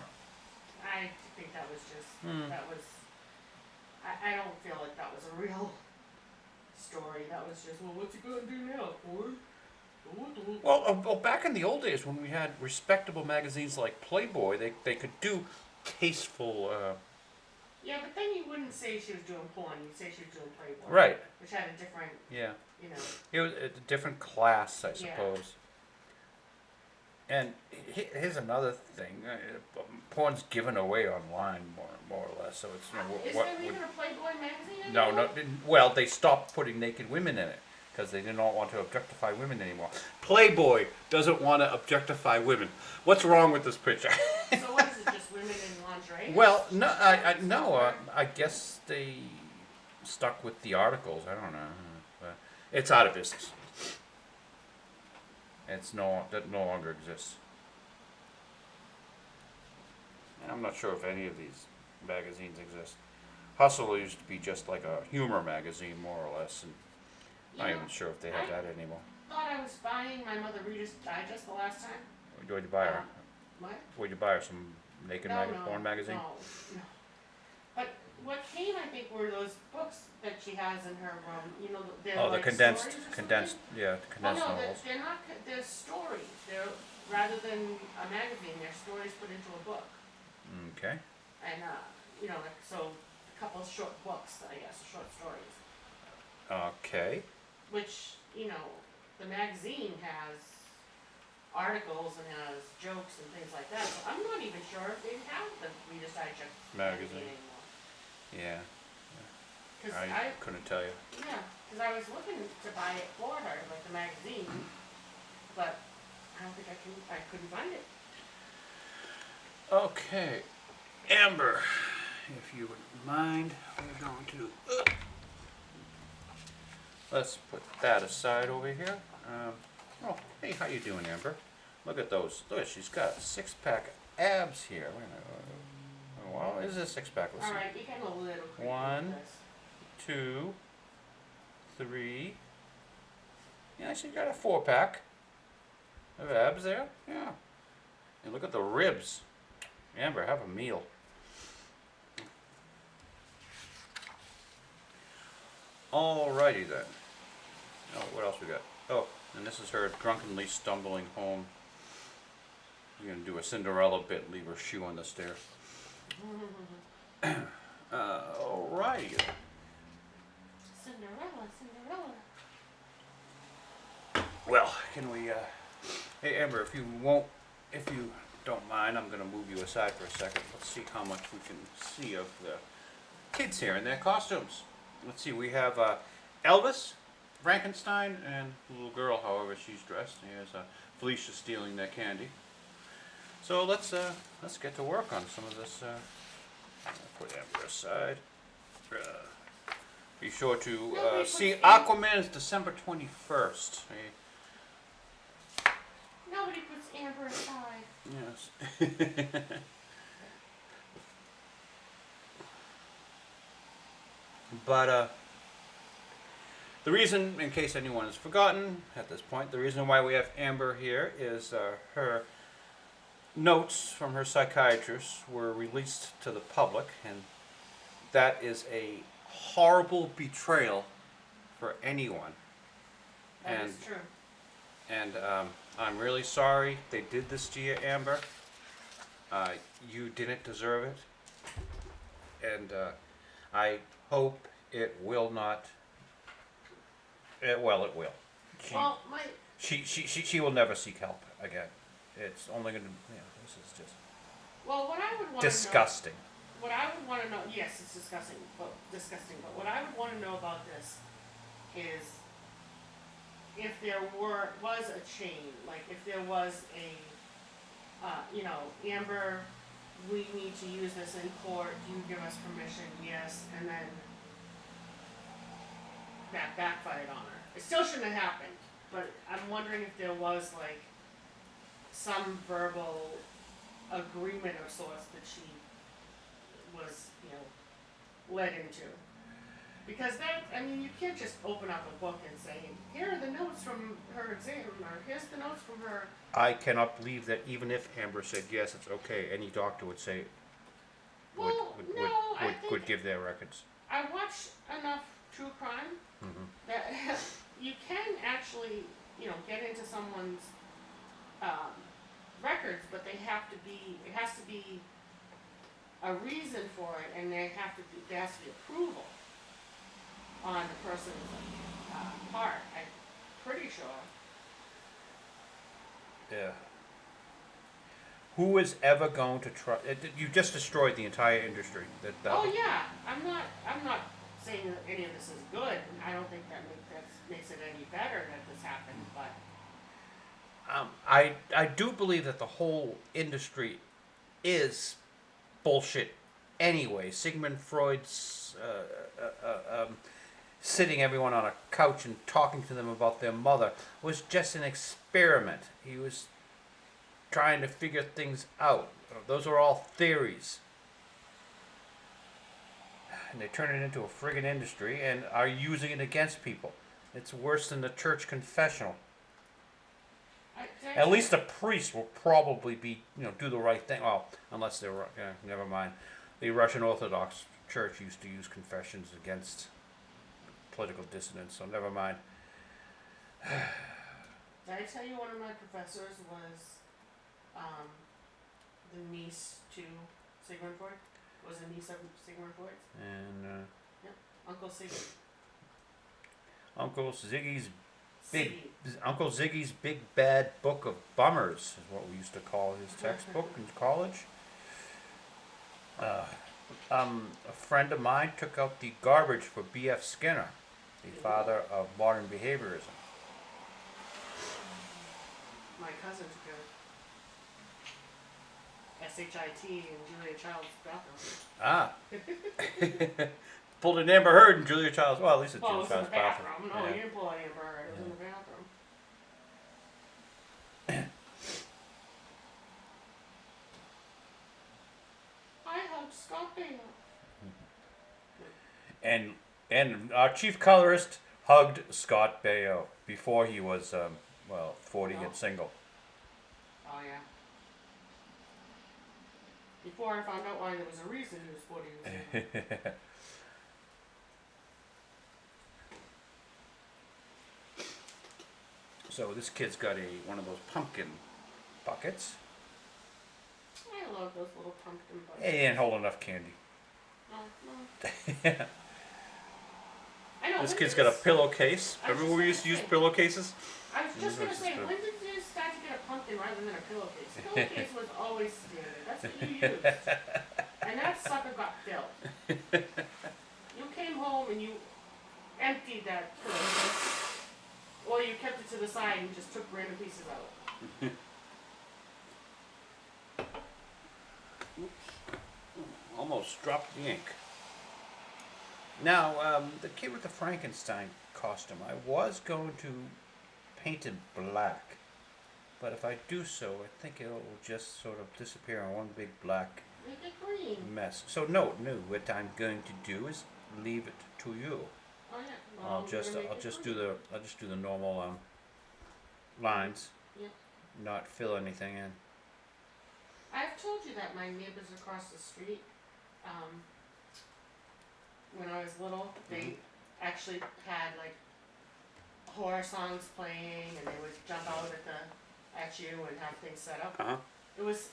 I think that was just that was. I don't feel like that was a real story. That was just, well, what's he gonna do now, boy? Well, back in the old days when we had respectable magazines like Playboy, they could do tasteful. Yeah, but then you wouldn't say she was doing porn. You'd say she was doing Playboy. Right. Which had a different, Yeah. you know. It was a different class, I Yeah. suppose. And here's another thing: porn's given away online, more or less. So it's Is there even a Playboy magazine no, anymore? well, they stopped putting naked women in it because they did not want to objectify women anymore. Playboy doesn't want to objectify women. What's wrong with this picture? So what is it? Just women in lingerie? Well, no, I guess they stuck with the articles. I don't know, but it's out of business. That no longer exists. And I'm not sure if any of these magazines exist. Hustle used to be just like a humor magazine, more or less, and I'm not even sure if they have that anymore. I thought I was buying my mother Reader's Digest the last time. Where'd you buy her? What? Where'd you buy her? Some naked porn magazine? No. But what came, I think, were those books that she has in her room. You know, they're Oh, the like condensed, stories or condensed, something? yeah, condensed Well, no, novels. they're not. They're stories. They're rather than a magazine. They're stories put into a book. Okay. And you know, like, so a couple of short books, I guess, short stories. Okay. Which, you know, the magazine has articles and has jokes and things like that. So I'm not even sure if they have the Reader's Digest Magazine. anymore. Yeah. Cause I couldn't tell you. yeah, because I was looking to buy it for her, like the magazine, but I don't think I couldn't find it. Okay. Amber, if you wouldn't mind, we're going to... let's put that aside over here. Oh, hey, how you doing, Amber? Look at those. Look, she's got a six-pack abs here. Wait a minute. Well, is this a six-pack? Let's see. Alright, you're getting a little creepy One. with this. 2, 3. Yeah, she's got a 4-pack of abs there. Yeah. And look at the ribs. Amber, have a meal. Alrighty then. Oh, what else we got? Oh, and this is her drunkenly stumbling home. You're gonna do a Cinderella bit, leave her shoe on the stairs. Alrighty. Cinderella. Well, can we, hey Amber, if you don't mind, I'm gonna move you aside for a second. Let's see how much we can see of the kids here in their costumes. Let's see, we have Elvis, Frankenstein, and the little girl, however she's dressed. Here's Felicia stealing their candy. So let's get to work on some of this. Put Amber aside. Be sure to see Aquaman is December 21st. Nobody puts Amber aside. Yes. But the reason, in case anyone has forgotten at this point, the reason why we have Amber here is her notes from her psychiatrist were released to the public, and that is a horrible betrayal for anyone. That is true. And I'm really sorry they did this to you, Amber. You didn't deserve it. And I hope it will not. Well, it will. She will never seek help again. It's only going to, this is just Well, what I would want disgusting. What I would want to know, yes, it's disgusting. But what I would want to know about this is, if there was a chain, like if there was a, you know, Amber, we need to use this in court, do you give us permission? Yes, and then that backfired on her. It still shouldn't have happened, but I'm wondering if there was like some verbal agreement of sorts that she was, you know, led into. Because that, I mean, you can't just open up a book and say, here are the notes from her exam, or here's the notes from her. I cannot believe that even if Amber said yes, it's okay, any doctor would say, Well, I think would give their records. I watch enough true crime that you can actually, you know, get into someone's records, but they have to be, it has to be a reason for it, and there has to be approval on the person's part. I'm pretty sure. Yeah. Who is ever going to try? You just destroyed the entire industry. Oh yeah, I'm not saying that any of this is good. I don't think that makes it any better that this happened. But I do believe that the whole industry is bullshit. Anyway, Sigmund Freud's sitting everyone on a couch and talking to them about their mother was just an experiment. He was trying to figure things out. Those are all theories. And they turn it into a friggin' industry and are using it against people. It's worse than the church confessional. At least a priest will probably be, you know, do the right thing. Well, unless they're, never mind. The Russian Orthodox Church used to use confessions against political dissidents, so never mind. Did I tell you one of my professors was the niece to Sigmund Freud? Was a niece of Sigmund Freud? And Yep, Uncle Siggy. Uncle Ziggy's Big Bad Book of Bummers is what we used to call his textbook in college. A friend of mine took out the garbage for B.F. Skinner, the father of modern behaviorism. My cousin took a SHIT in Julia Child's bathroom. Ah. Pulled an Amber Heard in Julia Child's. Well, at least it's Well, it Julia was in the Child's bathroom. No, Yeah. you didn't pull any Amber Heard. It was in the bathroom. I hugged Scott Baio. And our chief colorist hugged Scott Baio before he was 40 and single. Oh yeah. Before I found out why there was a reason he was 40 years old. So this kid's got one of those pumpkin buckets. I love those little pumpkin buckets. He didn't hold enough candy. Oh, no. I know. This kid's got a pillowcase. Remember when we used to use pillowcases? I was just gonna say, when did you start to get a pumpkin rather than a pillowcase? Pillowcase was always standard. That's what you used. And that sucker got filled. You came home and you emptied that pillowcase, or you kept it to the side and just took random pieces out. Almost dropped the ink. Now, the kid with the Frankenstein costume, I was going to paint it black. But if I do so, I think it will just sort of disappear in one big black Make it green. mess. So no, what I'm going to do is leave it to you. Oh yeah. Well, I'll you're just gonna make it do green. the normal lines, Yeah. not fill anything in. I've told you that my neighbors across the street, when I was little, they actually had like horror songs playing, and they would jump out at you and have things set up. Uh-huh. It was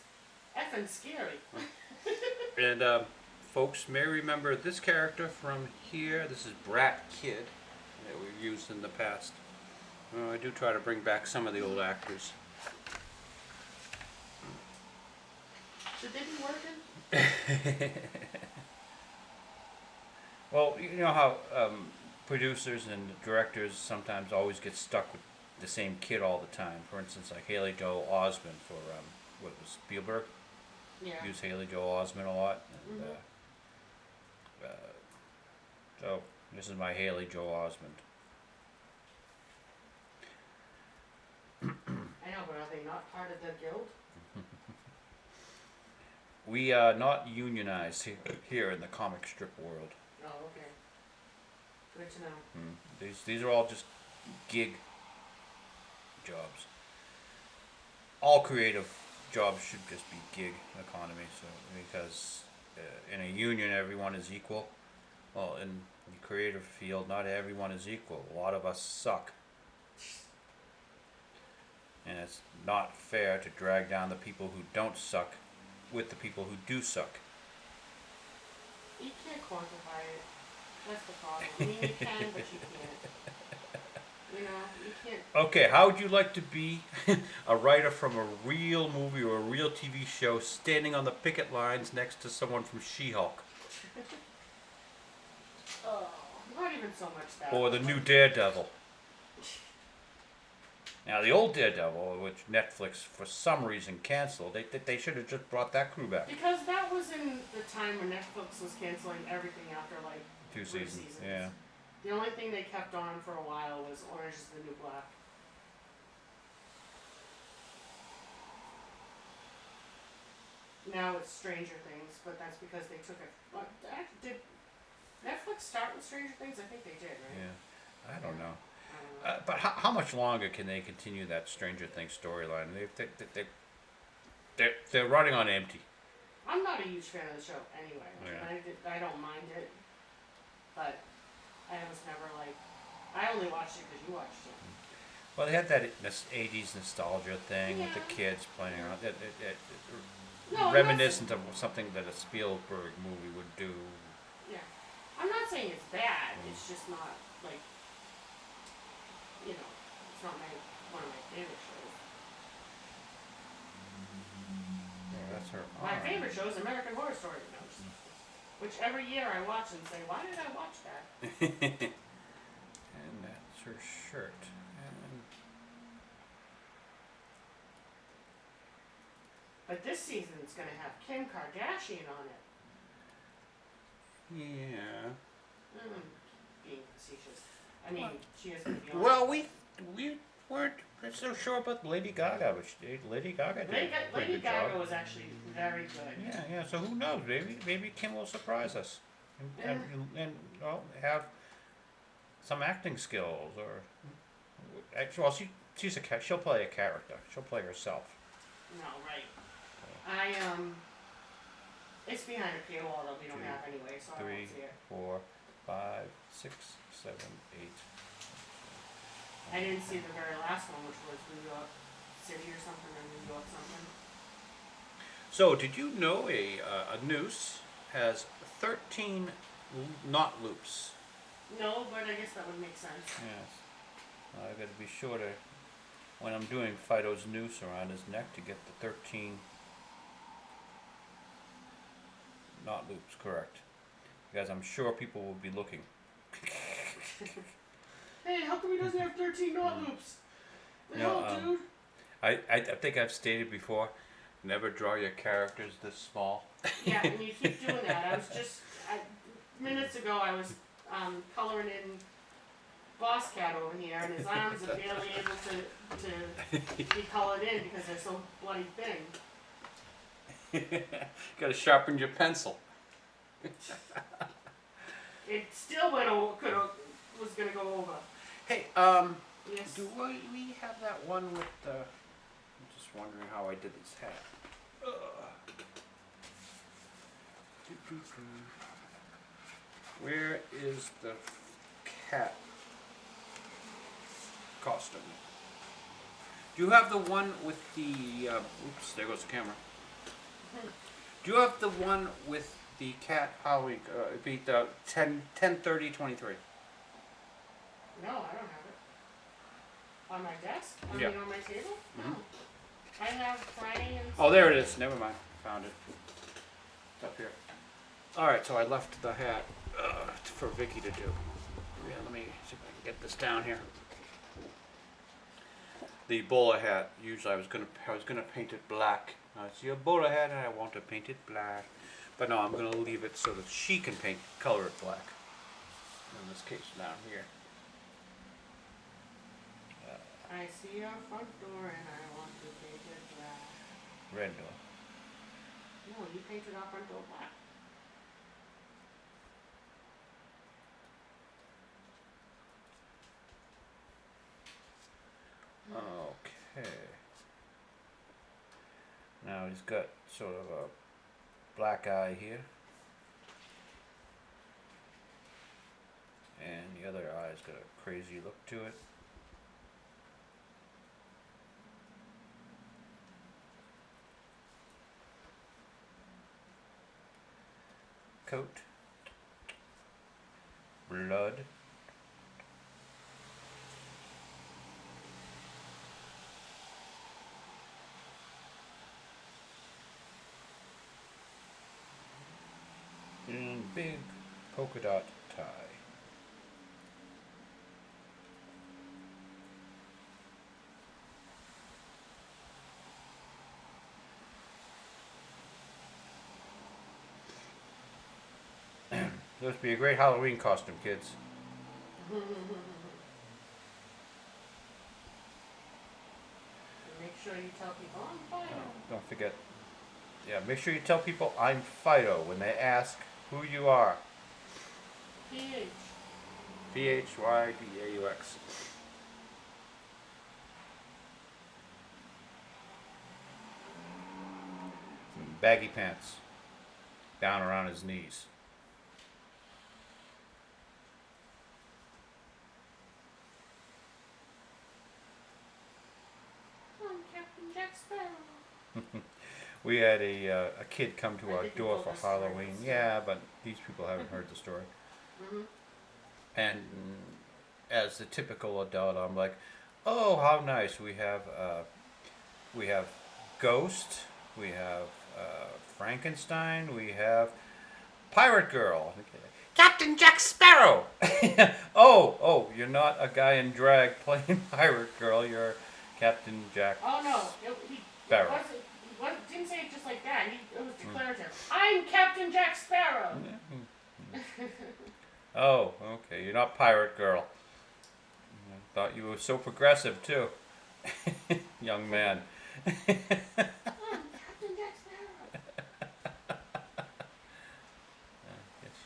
effing scary. And folks may remember this character from here. This is Brat Kid that we've used in the past. I do try to bring back some of the old actors. Should they be working? Well, you know how producers and directors sometimes always get stuck with the same kid all the time. For instance, like Haley Joel Osment for what was Spielberg. Yeah. Use Haley Joel Osment a lot. And, so this is my Haley Joel Osment. I know, but are they not part of the guild? We are not unionized here in the comic strip world. Oh, okay. Good to know. These are all just gig jobs. All creative jobs should just be gig economy. So because in a union everyone is equal. Well, in the creative field, not everyone is equal. A lot of us suck. And it's not fair to drag down the people who don't suck with the people who do suck. You can't quantify it. That's the problem. I mean, you can, but you can't. You know, you can't. Okay, how would you like to be a writer from a real movie or a real TV show standing on the picket lines next to someone from She-Hulk? Oh, not even so much that. Or the new Daredevil? Now, the old Daredevil, which Netflix for some reason canceled, they should have just brought that crew back. Because that was in the time when Netflix was canceling everything after like 2 3 seasons. Yeah. The only thing they kept on for a while was Orange is the New Black. Now it's Stranger Things, but that's because they took it. Did Netflix start with Stranger Things? I think they did, right? Yeah. I don't know. But how much longer can they continue that Stranger Things storyline? They're running on empty. I'm not a huge fan of the show anyway. Yeah. I don't mind it, but I was never like. I only watched it because you watched it. Well, they had that 80s nostalgia thing with the Yeah. kids playing around. No, Reminiscent of something that a Spielberg movie would do. Yeah, I'm not saying it's bad. It's just not like. You know, it's not one of my favorite shows. Yeah, that's her. My arm. favorite show is American Horror Story, which every year I watch and say, why did I watch that? And that's her shirt. And But this season it's going to have Kim Kardashian on it. yeah. Being facetious. I mean, she is going to be on Well, we weren't so sure about Lady Gaga, but Lady Gaga did it. a pretty Lady good job. Gaga was actually very good. Yeah. So who knows? Maybe Kim will surprise us, and well, have some acting skills, or actually, well, she'll play a character. She'll play herself. No, right. It's behind a paywall that we don't have anyway, so I 3, won't see it. 4, 5, 6, 7, 8. I didn't see the very last one, which was New York City or something, or New York something. So, did you know a noose has 13 knot loops? No, but I guess that would make sense. Yes. I got to be sure to, when I'm doing Fido's noose around his neck, to get the 13 knot loops correct. Because I'm sure people will be looking. Hey, how come he doesn't have 13 knot loops? The No, hell, dude? I think I've stated before, never draw your characters this small. Yeah, and you keep doing that. I was just, minutes ago I was coloring in Boss Cat over here, and his arms are barely able to be colored in because they're so bloody thin. Gotta sharpen your pencil. It still was gonna go over. Hey, Yes. do we have that one with the... I'm just wondering how I did this hat. Where is the cat costume? Do you have the one with the... oops, there goes the camera. Do you have the one with the cat howling, beat the 10/30/23? No, I don't have it. On my desk? I Yeah. mean, on my table? No. I have Friday and... Oh, there it is. Never mind. Found it. It's up here. Alright, so I left the hat for Vicky to do. Yeah, let me see if I can get this down here. the bowler hat. Usually I was gonna paint it black. I see a bowler hat and I want to paint it black. But no, I'm gonna leave it so that she can color it black. In this case down here. I see your front door and I want to paint it black. Red door. No, you painted our front door black. Okay. Now he's got sort of a black eye here. And the other eye's got a crazy look to it. Coat. Blood. And big polka dot tie. This would be a great Halloween costume, kids. Make sure you tell people I'm Fido. Don't forget. Yeah, make sure you tell people I'm Fido when they ask who you are. PH. P-H-Y-D-A-U-X. Baggy pants. Down around his knees. I'm Captain Jack Sparrow. We had a kid come to I our think you door told for the story Halloween. once, Yeah, but these people haven't heard the story. Mm-hmm. And as the typical adult, I'm like, "Oh, how nice! We have Ghost, we have Frankenstein, we have Pirate Girl, Captain Jack Sparrow." Oh, you're not a guy in drag playing Pirate Girl. You're Captain Jack. Oh no, he Sparrow. didn't say it just like that. It was declarative. I'm Captain Jack Sparrow. Oh, okay. You're not Pirate Girl. I thought you were so progressive too, young man. I'm Captain Jack Sparrow.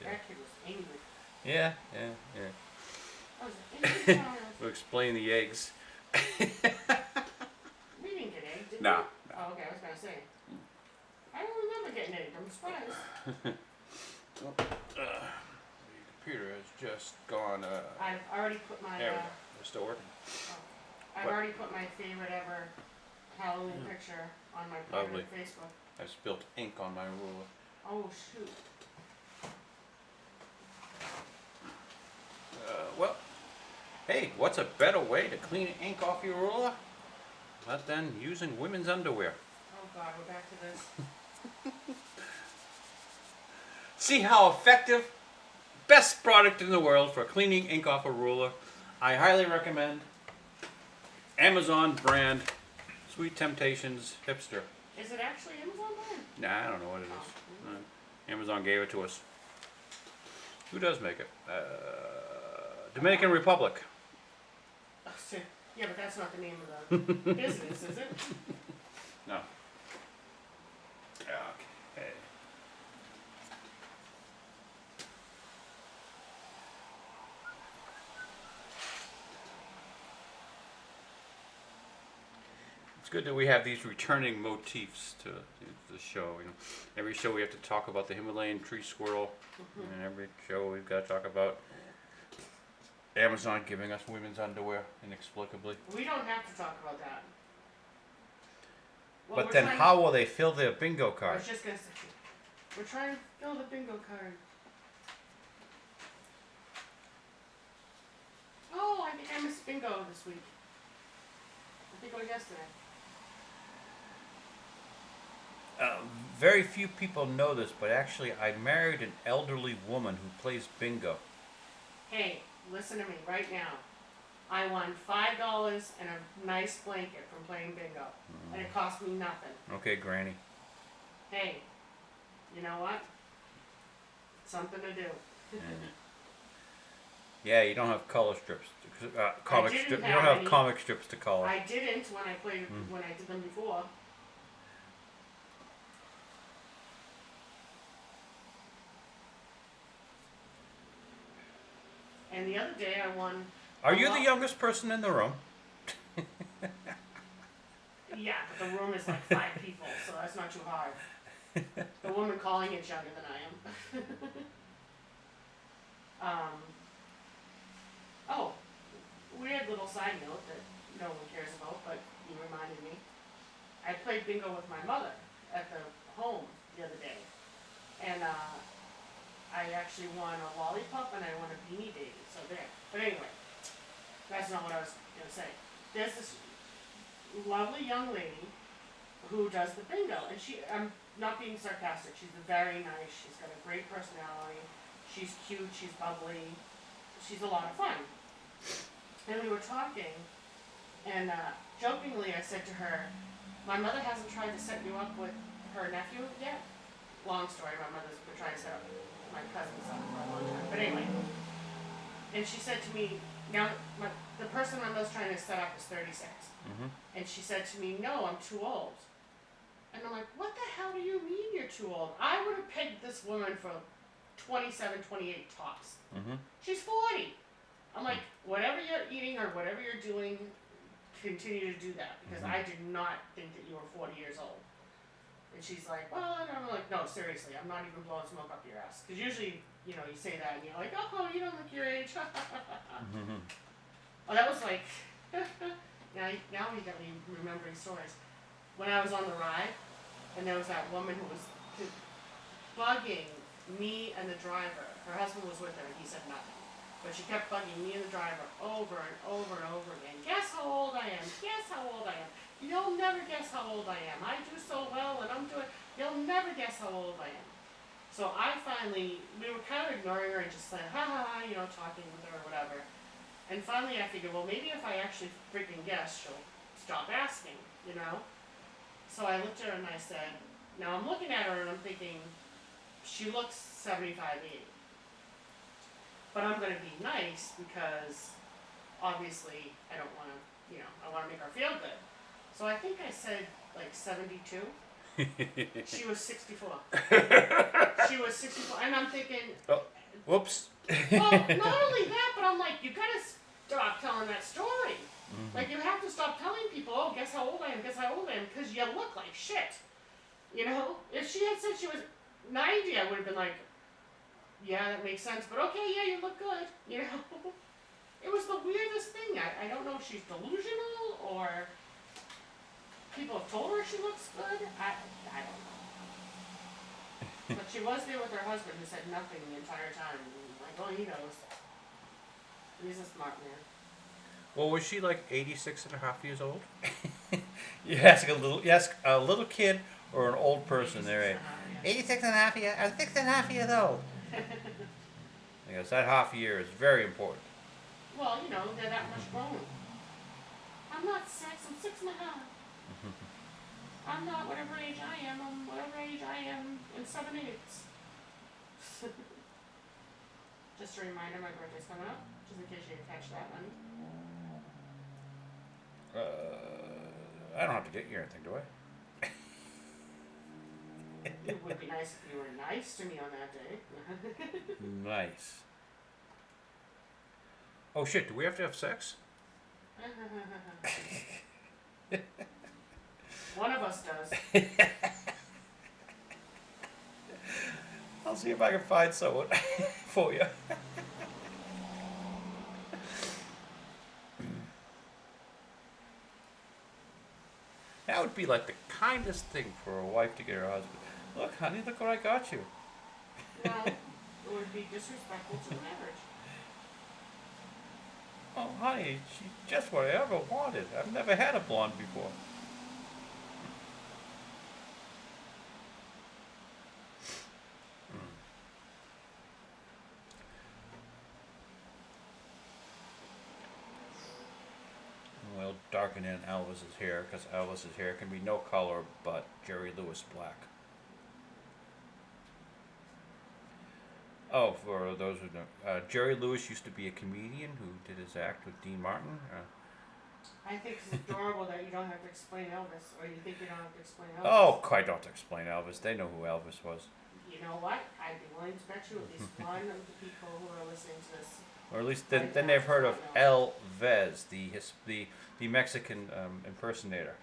That kid was angry. Yeah. I was an angry child. We'll explain the eggs. We didn't get eggs, did No. we? Oh, okay, I was gonna say. I don't remember getting eggs. I'm surprised. The computer has just gone. I've already put my. There we go. It's still working. I've What? already put my favorite ever Halloween picture on my private Lovely. Facebook. I spilled ink on my ruler. Oh shoot. Well, hey, what's a better way to clean ink off your ruler than using women's underwear? Oh god, we're back to this. See how effective? Best product in the world for cleaning ink off a ruler. I highly recommend Amazon brand Sweet Temptations Hipster. Is it actually Amazon brand? Nah, I don't know what it is. Amazon gave it to us. Who does make it? Dominican Republic. Oh, so- yeah, but that's not the name of the business, is it? No. Okay. It's good that we have these returning motifs to the show. You know, every show we have to talk about the Himalayan tree squirrel, and every show we've got to talk about Amazon giving us women's underwear inexplicably. We don't have to talk about that. Well, But we're then, trying- how will they fill their bingo I card? was just gonna say, we're trying to fill the bingo card. Oh, I think I missed bingo this week. I think it was yesterday. Very few people know this, but actually, I married an elderly woman who plays bingo. Hey, listen to me right now. I won $5 and a nice blanket from playing bingo, and it cost me nothing. Okay, Granny. Hey, you know what? Something to do. Yeah, you don't have color strips. Comic didn't strip. You have don't have any. comic strips to color. I didn't when I played when I did them before. And the other day I won. Are you the youngest person in the room? Yeah, but the room is like 5 people, so that's not too hard. The woman calling is younger than I am. Oh, weird little side note that no one cares about, but you reminded me. I played bingo with my mother at the home the other day, and I actually won a lollipop and I won a beanie baby. So there. But anyway, that's not what I was gonna say. There's this lovely young lady who does the bingo, and I'm not being sarcastic. She's very nice. She's got a great personality. She's cute. She's bubbly. She's a lot of fun. And we were talking, and jokingly I said to her, "My mother hasn't tried to set you up with her nephew yet." Long story. My mother's been trying to set up my cousin's son for a long time. But anyway, and she said to me, "Now, the person my mother's trying to set up is 36." And she said to me, "No, I'm too old." And I'm like, "What the hell do you mean you're too old? I would have pegged this woman for 27, 28 tops. She's 40. I'm like, whatever you're eating or whatever you're doing, continue to do that, because I did not think that you were 40 years old." And she's like, "Well," and I'm like, "No, seriously, I'm not even blowing smoke up your ass." Because usually, you say that and you're like, "Oh, you don't look your age." Oh, that was like, now we got me remembering stories. When I was on the ride, and there was that woman who was bugging me and the driver. Her husband was with her and he said nothing. But she kept bugging me and the driver over and over and over again. "Guess how old I am. Guess how old I am. You'll never guess how old I am. I do so well and you'll never guess how old I am." So we were kind of ignoring her and just like, ha ha ha, talking with her or whatever. And finally I figured, well, maybe if I actually freaking guess, she'll stop asking, So I looked at her and I said, now I'm looking at her and I'm thinking, she looks 75, 80. But I'm going to be nice because obviously I don't want to, I want to make her feel good. So I think I said like 72. She was 64. She was 64. And I'm thinking, Oh, whoops. well, not only that, but I'm like, you got to stop telling that story. Like, you have to stop telling people, "Oh, guess how old I am, guess how old I am," because you look like shit. If she had said she was 90, I would have been like, "Yeah, that makes sense, but okay, yeah, you look good," It was the weirdest thing. I don't know if she's delusional or people have told her she looks good. I don't know. But she was there with her husband, who said nothing the entire time. Like, oh, he knows. He's a smart man. Well, was she like 86 and a half years old? You ask a little kid or an old person. They're 86 and a half years. I'm 6 and a half years old. Because that half year is very important. Well, they're that much grown. I'm not 6, I'm 6 and a half. I'm not whatever age I am, I'm whatever age I am in 7/8. Just a reminder, my birthday's coming up, just in case you didn't catch that, honey. I don't have to get you anything, do I? It would be nice if you were nice to me on that day. Nice. Oh shit, do we have to have sex? One of us does. I'll see if I can find someone for you. That would be like the kindest thing for a wife to get her husband. "Look, honey, look what I got you." No, it would be disrespectful to marriage. "Oh, honey, she's just what I ever wanted. I've never had a blonde before." darken in Elvis's hair because Elvis's hair can be no color but Jerry Lewis black. Oh, for those who know, Jerry Lewis used to be a comedian who did his act with Dean Martin. I think it's adorable that you don't have to explain Elvis, or you think you don't have to explain Elvis. Oh, I don't have to explain Elvis. They know who Elvis was. You know what? I'd be willing to bet you at least one of the people who are listening to this. Or at least Right then now, they've heard of I know. Elvis, the Mexican impersonator.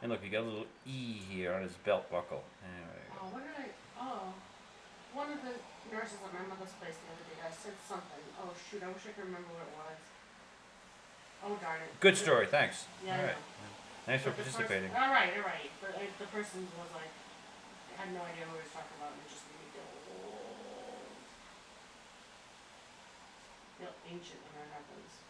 And look, he got a little E here on his belt buckle. Anyway. Oh, what did I? Oh, one of the nurses at my mother's place the other day, I said something. Oh shoot, I wish I could remember what it was. Oh darn it. Good story, thanks. Yeah, All I right. know. Thanks for But the participating. All right. But the person was like, I had no idea what he was talking about, and it just made me feel old. Feel ancient when that happens.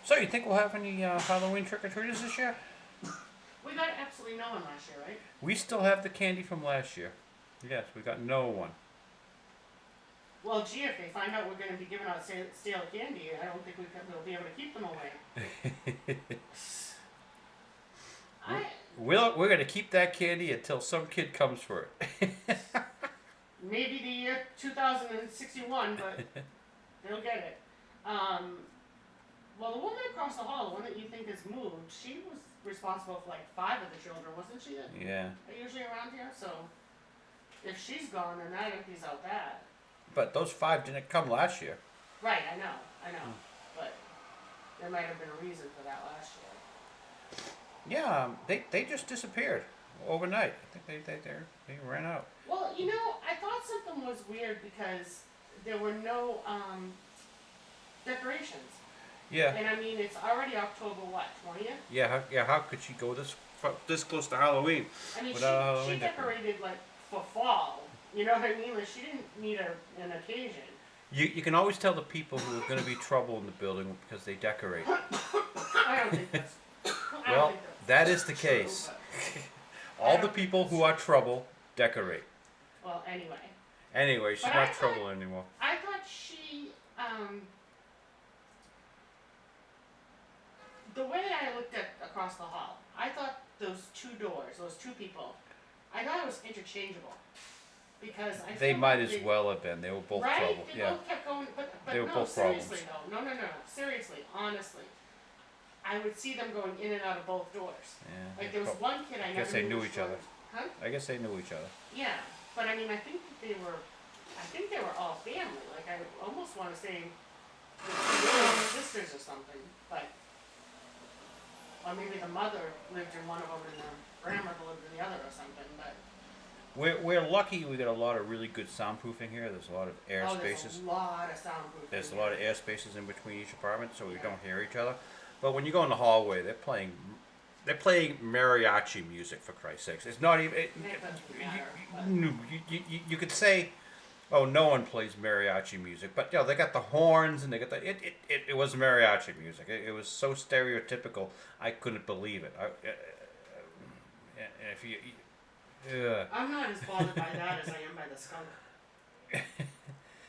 So, you think we'll have any Halloween trick-or-treaters this year? We got absolutely no one last year, right? We still have the candy from last year. Yes, we got no one. Well, gee, if they find out we're going to be giving out stale candy, I don't think we'll be able to keep them away. We're going to keep that candy until some kid comes for it. Maybe the year 2061, but they'll get it. Well, the woman across the hall, the one that you think is moved, she was responsible for like 5 of the children, wasn't she? That Yeah. are usually around here. So if she's gone, then that empties out that. But those 5 didn't come last year. Right, I know. But there might have been a reason for that last year. Yeah, they just disappeared overnight. I think they ran out. Well, I thought something was weird because there were no decorations. Yeah. And I mean, it's already October, what, 20th? Yeah. How could she go this close to Halloween? I mean, without she Halloween decorated like for fall. You know what I mean? Like she didn't need an occasion. You can always tell the people who are going to be trouble in the building because they decorate. I don't think that's. Well, that is the case. All the people who are trouble decorate. Well, anyway. Anyway, she's But not trouble anymore. I thought she, the way I looked at across the hall, I thought those 2 doors, those 2 people, I thought it was interchangeable. Because I They feel might like as well have been. They were both right? trouble. They Yeah. both kept going, but They were no, both seriously problems. though. No. Seriously, honestly. I would see them going in and out of both doors. Yeah. Like there was one kid I never Guess they knew which each other. one- Huh? I guess they knew each other. Yeah, but I mean, I think they were all family. Like I almost want to say they were sisters or something, but or maybe the mother lived in one of them and the grandmother lived in the other or something. But We're lucky we got a lot of really good soundproofing here. There's a lot of air spaces. there's a lot of soundproof. There's a lot of air spaces in between each apartment, so we don't hear each other. But when you go in the hallway, they're playing mariachi music, for Christ's sakes. It's not even. It doesn't matter. You could say, oh, no one plays mariachi music, but they got the horns and they got the. It was mariachi music. It was so stereotypical, I couldn't believe it. If you. I'm not as bothered by that as I am by the skunk.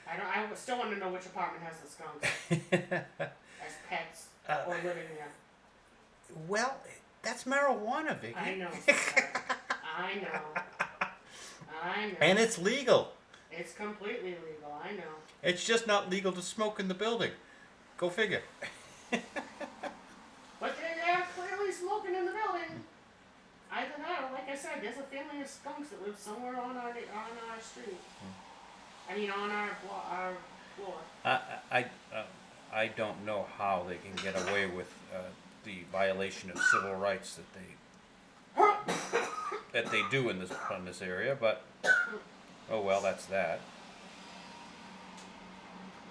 I still want to know which apartment has the skunks as pets or living there. Well, that's marijuana, Vicky. I know. I know. And it's legal. It's completely legal. I know. It's just not legal to smoke in the building. Go figure. But they're clearly smoking in the building. Either that, or like I said, there's a family of skunks that live somewhere on our street. I mean, on our floor. I don't know how they can get away with the violation of civil rights that they do in this area, but oh well, that's that.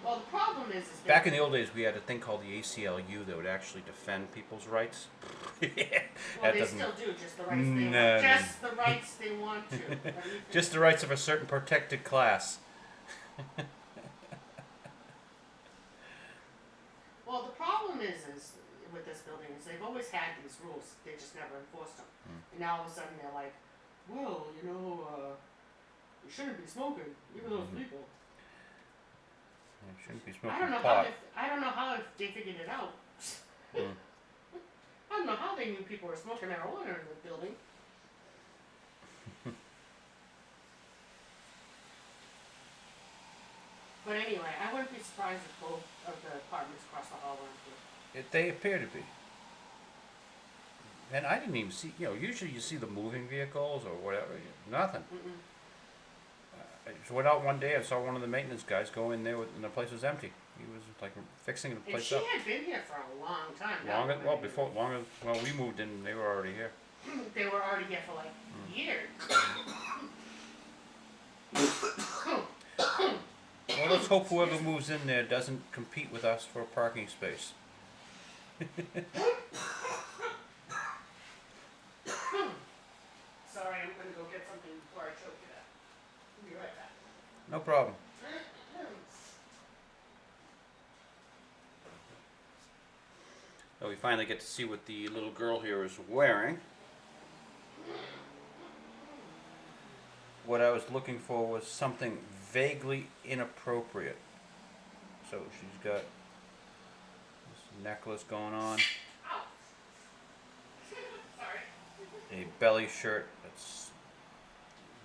Well, the problem is back in the old days, we had a thing called the ACLU that would actually defend people's rights. Well, they still do, just the rights they want. No. Just the rights they want to. Just the rights of a certain protected class. problem is with this building is they've always had these rules. They just never enforced them. And now all of a sudden they're like, well, you shouldn't be smoking, even though it's legal. You shouldn't be I smoking don't know pot. I don't know how if they figured it out. I don't know how they knew people were smoking marijuana in the building. But anyway, I wouldn't be surprised if both of the apartments across the hall were empty. They appear to be. And I didn't even see, usually you see the moving vehicles or whatever. Nothing. I just went out one day and saw one of the maintenance guys go in there and the place was empty. He was like fixing the And place she up. had been here for a long time. Well, we moved in, they were already here. They were already here for like years. Well, let's hope whoever moves in there doesn't compete with us for a parking space. Sorry, I'm gonna go get something before I choke it up. I'll be right back. No problem. So we finally get to see what the little girl here is wearing. What I was looking for was something vaguely inappropriate. So she's got this necklace going on, Ow. Sorry. a belly shirt that's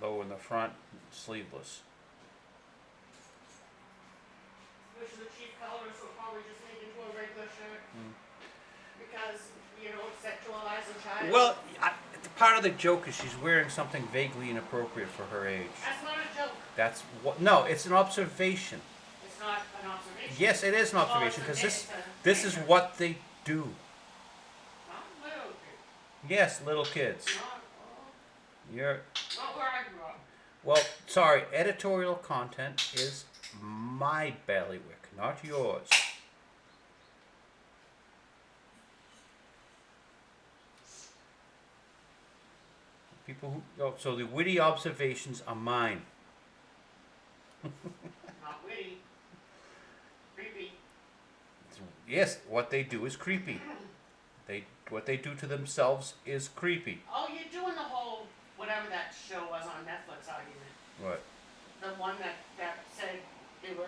low in the front, sleeveless. Which is the cheap color, so probably just make it into a regular shirt. Because you don't sexualize a child. Well, part of the joke is she's wearing something vaguely inappropriate for her age. That's not a joke. That's what. No, it's an observation. It's not an observation. Yes, it is an observation because this is what they do. Not little kids. Yes, little kids. You're Not where I grew up. well. Sorry, editorial content is my bailiwick, not yours. People who so the witty observations are mine. Not witty. Creepy. Yes, what they do is creepy. What they do to themselves is creepy. Oh, you're doing the whole whatever that show was on Netflix argument. What? The one that said they were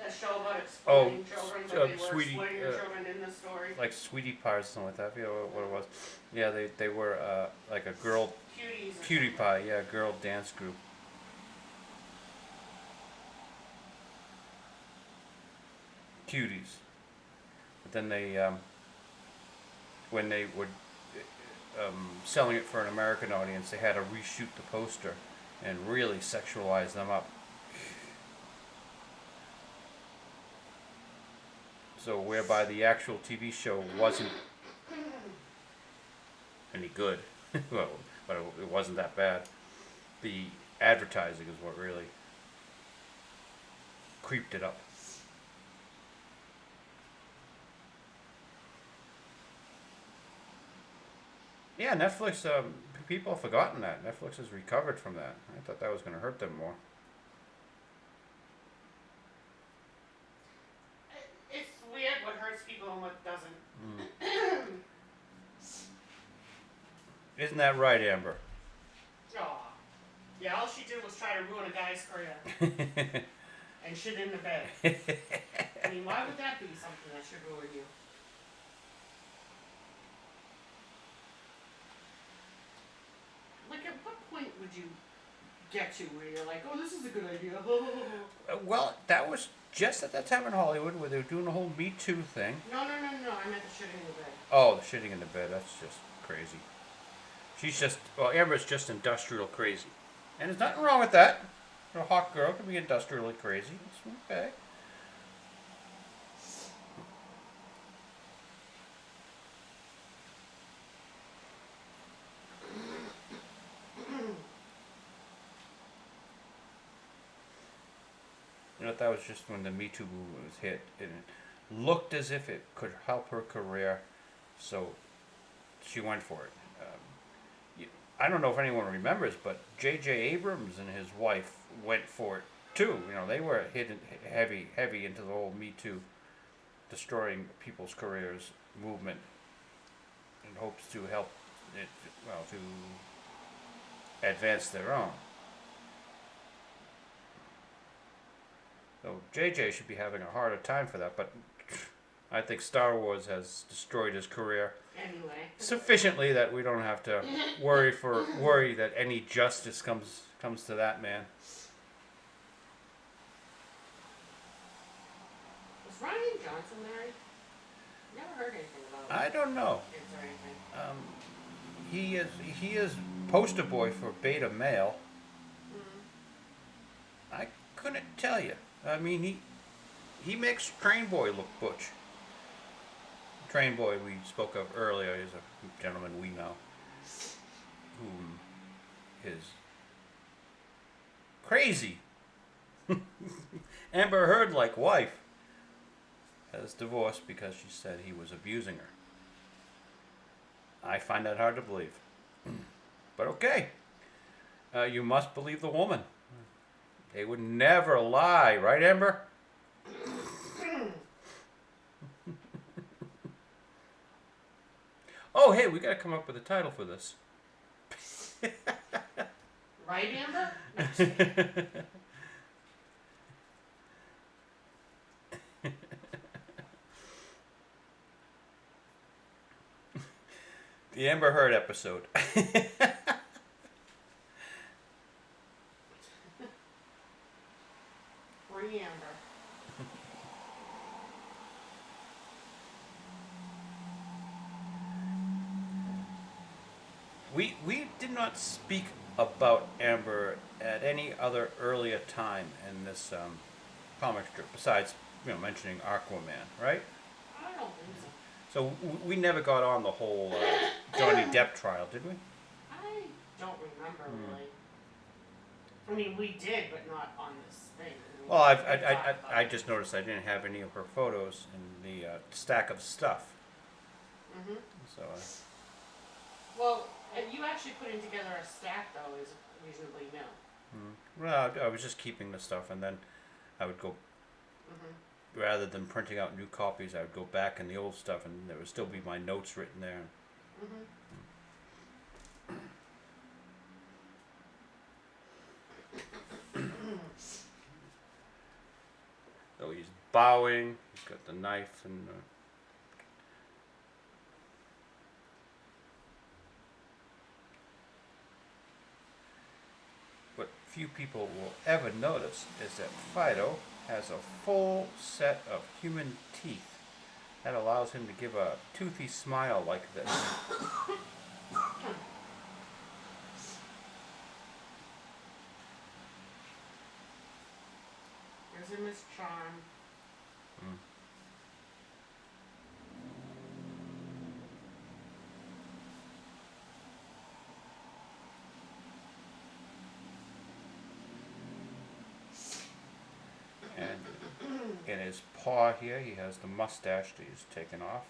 a show about exploiting children, but they were Sweetie, exploiting the children in the story. like Sweetie Pie or something like that. I forget what it was. Yeah, they were like a girl Cuties. or cutie something. pie. Yeah, girl dance group. Cuties. But then they when they were selling it for an American audience, they had to reshoot the poster and really sexualize them up. So whereby the actual TV show wasn't any good, well, but it wasn't that bad. The advertising is what really creeped it up. Yeah, Netflix. People have forgotten that Netflix has recovered from that. I thought that was going to hurt them more. It's weird what hurts people and what doesn't. Isn't that right, Amber? Aw. Yeah, all she did was try to ruin a guy's career. And shit in the bed. I mean, why would that be something that should ruin you? Like, at what point would you get to where you're like, oh, this is a good idea? Well, that was just at that time in Hollywood where they were doing the whole Me Too thing. No, I meant the shitting in the bed. Oh, the shitting in the bed. That's just crazy. Amber's just industrial crazy. And there's nothing wrong with that. A hot girl can be industrially crazy. It's okay. That was just when the Me Too movement was hit. It looked as if it could help her career, so she went for it. I don't know if anyone remembers, but J.J. Abrams and his wife went for it too. They were heavy into the whole Me Too. destroying people's careers movement in hopes to help it, well, to advance their own. So JJ should be having a harder time for that, but I think Star Wars has destroyed his career Anyway. sufficiently that we don't have to worry that any justice comes to that man. Was Ryan Johnson married? Never heard anything about I don't know. kids or anything. He is poster boy for beta male. I couldn't tell you. I mean, he makes Train Boy look butch. Train Boy we spoke of earlier is a gentleman we know, whom his crazy Amber Heard-like wife has divorced because she said he was abusing her. I find that hard to believe. But okay. You must believe the woman. They would never lie, right, Amber? Oh, hey, we gotta come up with a title for this. Right, Amber? No, just kidding. The Amber Heard episode. Free Amber. We did not speak about Amber at any other earlier time in this comic strip, besides mentioning Aquaman, right? I don't think so. So we never got on the whole Johnny Depp trial, did we? I don't remember really. I mean, we did, but not on this thing. I mean, Well, we talked about I it. just noticed I didn't have any of her photos in the stack of stuff. Mhm. So Well, and you actually putting together a stack though is reasonably new. well, I was just keeping the stuff, and then I would go, Mhm. rather than printing out new copies, I would go back in the old stuff, and there would still be my notes written there. Mhm. So he's bowing. He's got the knife and. What few people will ever notice is that Fido has a full set of human teeth. That allows him to give a toothy smile like this. There's a Miss Charm. And in his paw here, he has the mustache that he's taken off.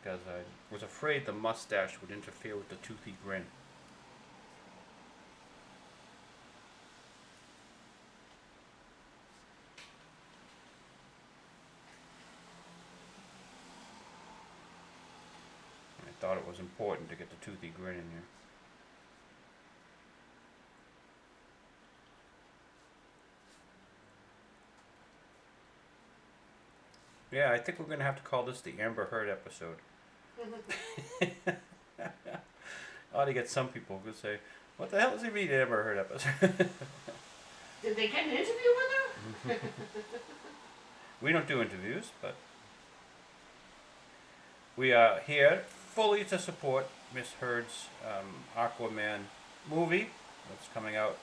Because I was afraid the mustache would interfere with the toothy grin. I thought it was important to get the toothy grin in here. Yeah, I think we're going to have to call this the Amber Heard episode. Ought to get some people who say, what the hell does he mean, Amber Heard episode? Did they get an interview with her? We don't do interviews, but we are here fully to support Miss Heard's Aquaman movie that's coming out,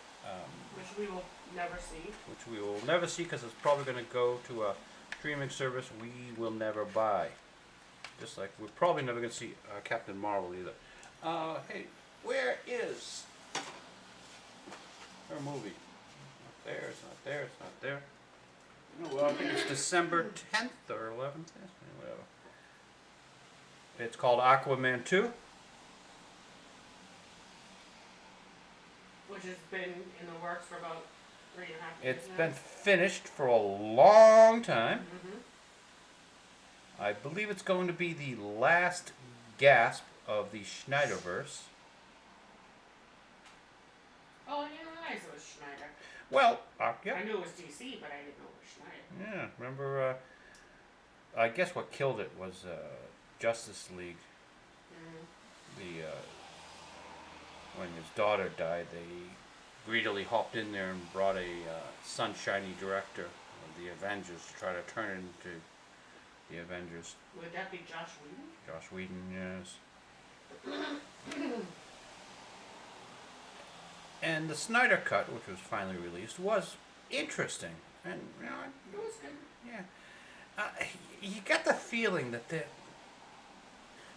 Which we will never see. which we will never see because it's probably going to go to a streaming service we will never buy. Just like we're probably never going to see Captain Marvel either. Hey, where is her movie? Not there, it's not there, it's not there. No, well, I think it's December 10th or 11th, whatever. It's called Aquaman 2. Which has been in the works for about 3.5 years It's now. been finished for a long time. Mhm. I believe it's going to be the last gasp of the Snyderverse. Oh, I didn't realize it was Schneider. Well, I yeah, knew it was DC, but I didn't know it was Schneider. yeah. Remember, I guess what killed it was Justice League. The when his daughter died, they greedily hopped in there and brought a sunshiny director of the Avengers to try to turn it into the Avengers. Would that be Josh Whedon? Josh Whedon, yes. And the Snyder Cut, which was finally released, was interesting. And, you know, It was good. yeah. You got the feeling that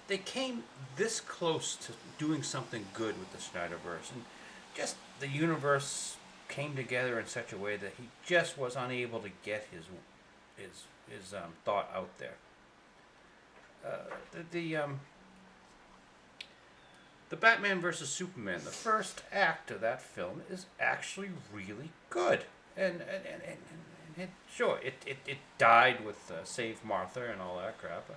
they came this close to doing something good with the Snyderverse. And just the universe came together in such a way that he just was unable to get his thought out there. The Batman versus Superman, the first act of that film is actually really good, and it, sure it died with Save Martha and all that crap.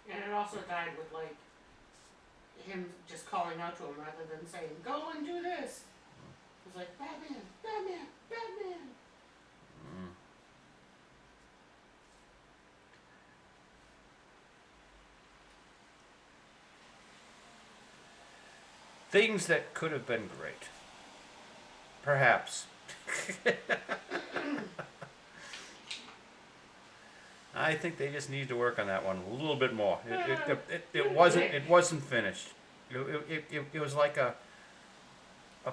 And it also died with like him just calling out to him rather than saying, "Go and do this." It was like Batman, Batman, Batman. Things that could have been great, perhaps. I think they just need to work on that one a little bit more. It wasn't finished. It was like a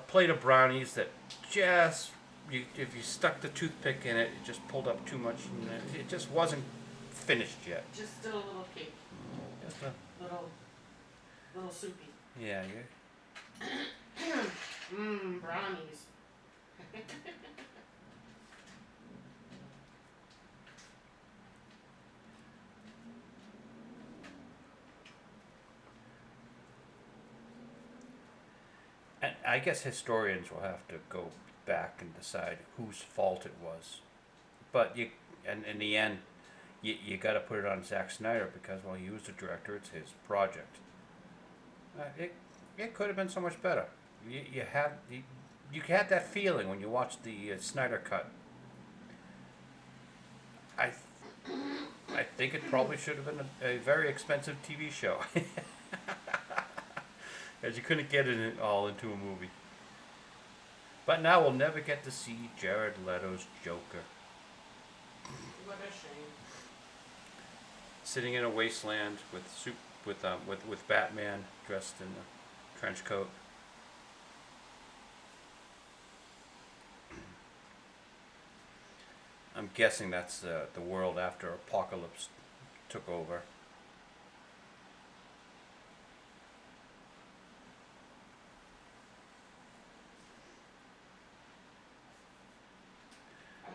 plate of brownies that just if you stuck the toothpick in it, it just pulled up too much, and it just wasn't finished yet. Just still a little cake, Just little soupy. yeah. Brownies. And I guess historians will have to go back and decide whose fault it was. But and in the end, you got to put it on Zack Snyder because, well, he was the director. It's his project. It could have been so much better. You had that feeling when you watched the Snyder Cut. I think it probably should have been a very expensive TV show. As you couldn't get it all into a movie. But now we'll never get to see Jared Leto's Joker. What a shame. Sitting in a wasteland with Batman dressed in a trench coat. I'm guessing that's the world after Apocalypse took over.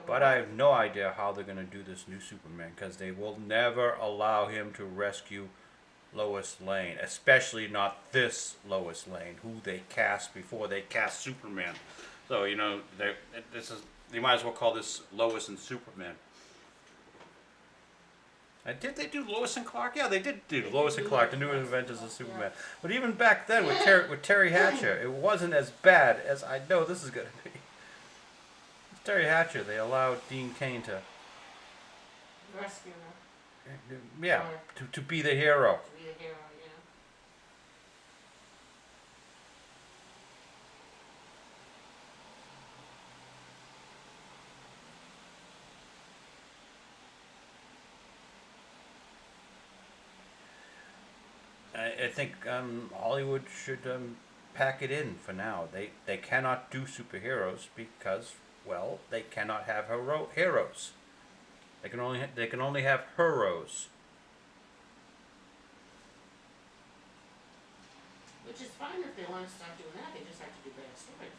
But I have no idea how they're going to do this new Superman, because they will never allow him to rescue Lois Lane, especially not this Lois Lane, who they cast before they cast Superman. So, you know, they might as well call this Lois and Superman. Did they do Lois and Clark? Yeah, they did do Lois and Clark, the New Adventures of Superman. But even back then with Terry Hatcher, it wasn't as bad as I know this is going to be. Terry Hatcher, they allowed Dean Cain to Rescue her. yeah, to be the hero. To be a hero, I think Hollywood should pack it in for now. They cannot do superheroes because, well, they cannot have heroes. They can only have heroes. Which is fine if they want to start doing that. They just have to do better stories.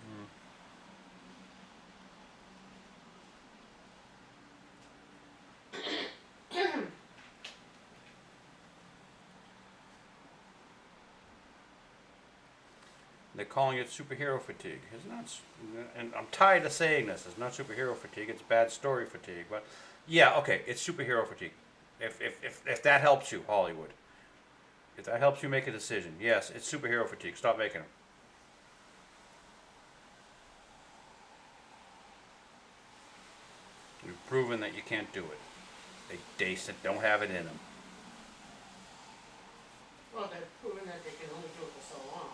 They're calling it superhero fatigue. It's not, and I'm tired of saying this. It's not superhero fatigue. It's bad story fatigue. But yeah, okay, it's superhero fatigue. If that helps you, Hollywood. If that helps you make a decision, yes, it's superhero fatigue. Stop making them. You've proven that you can't do it. They don't have it in them. Well, they're proving that they can only do it for so long.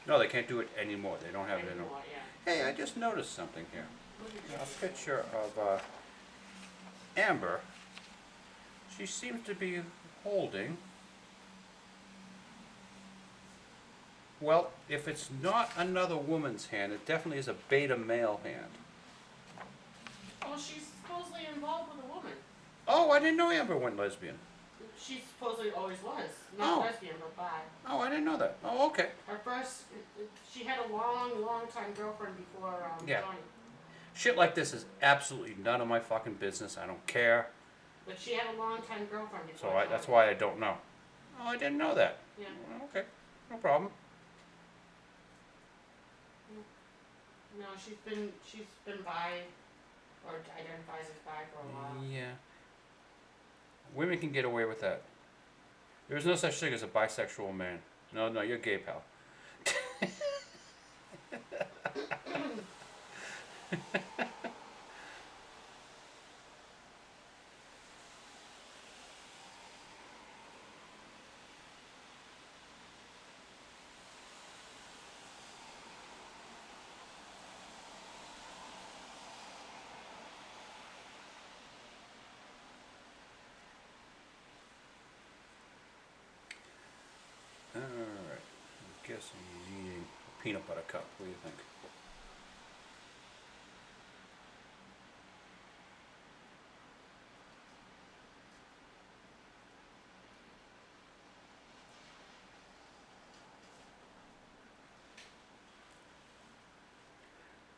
No, they can't do it anymore. They don't have it in them. Anymore, yeah. Hey, I just noticed something here. Look at A this. picture of Amber. She seems to be holding. Well, if it's not another woman's hand, it definitely is a beta male hand. Oh, she's supposedly involved with a woman. Oh, I didn't know Amber went lesbian. She supposedly always was. Not Oh. lesbian, but bi. Oh, I didn't know that. Oh, okay. Her first, she had a long time girlfriend before Yeah. Johnny. Shit like this is absolutely none of my fucking business. I don't care. But she had a long-time girlfriend before So Johnny. that's why I don't know. Oh, I didn't know that. Yeah. Okay, no problem. No, she's been bi, or identifies as bi for a while. Yeah. Women can get away with that. There's no such thing as a bisexual man. No, you're gay, pal. Alright, I'm guessing he's eating a peanut butter cup. What do you think?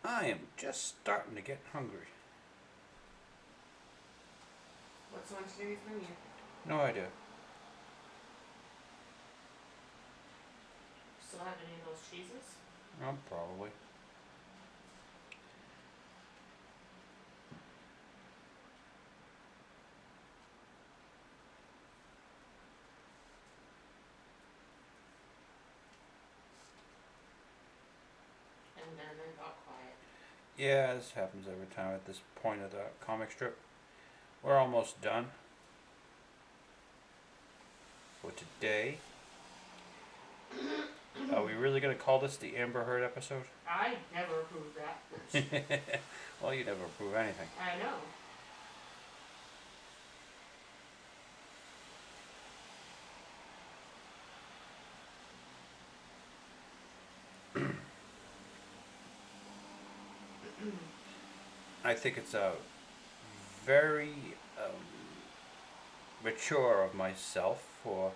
I am just starting to get hungry. What's on today's menu? No idea. Still have any of those cheeses? Probably. And then it got quiet. Yeah, this happens every time at this point of the comic strip. We're almost done for today. Are we really going to call this the Amber Heard episode? I never approved that. Well, you never approve anything. I know. I think it's very mature of myself for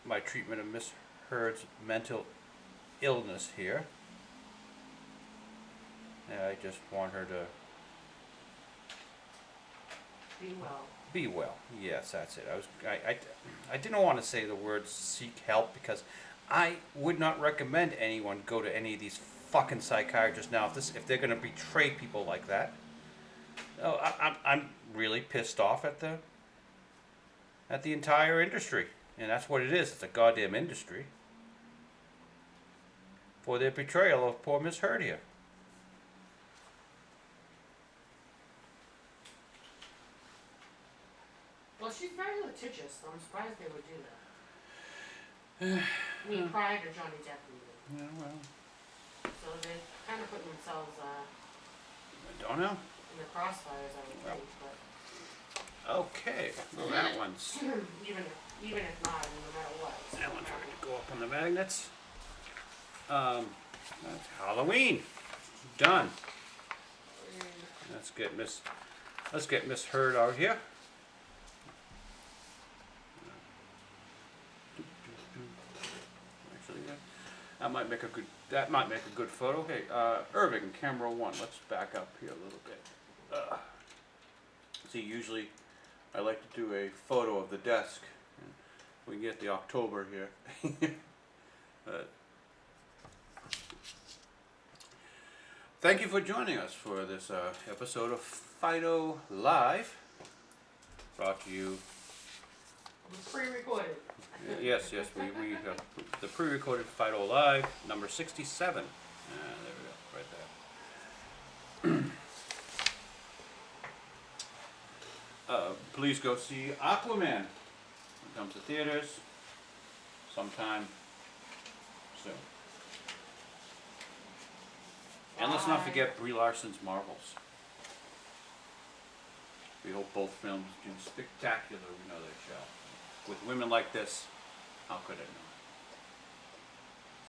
my treatment of Miss Heard's mental illness here. And I just want her to Be well. be well. Yes, that's it. I didn't want to say the word seek help because I would not recommend anyone go to any of these fucking psychiatrists now if they're going to betray people like that. Oh, I'm really pissed off at the entire industry, and that's what it is. It's a goddamn industry for their betrayal of poor Miss Heard here. Well, she's very litigious, so I'm surprised they would do that. I mean, prior to Johnny Depp leaving. Yeah, well, So they kind of put themselves I don't know. in the crossfires, I would think. But Okay, well that one's even if not, no matter what. it's that one's not- ready to go up on the magnets. That's Halloween. Done. Let's get Miss Heard out here. Actually, that might make a good photo. Hey, Irving, camera one. Let's back up here a little bit. See, usually I like to do a photo of the desk. We can get the October here. Thank you for joining us for this episode of Fido Live. Brought to you. Pre-recorded. Yes, we have the pre-recorded Fido Live, number 67. There we go, right there. Please go see Aquaman. It comes to theaters sometime soon. And let's not Bye. forget Brie Larson's Marvels. We hope both films do spectacular, we know they shall. With women like this, how could it not?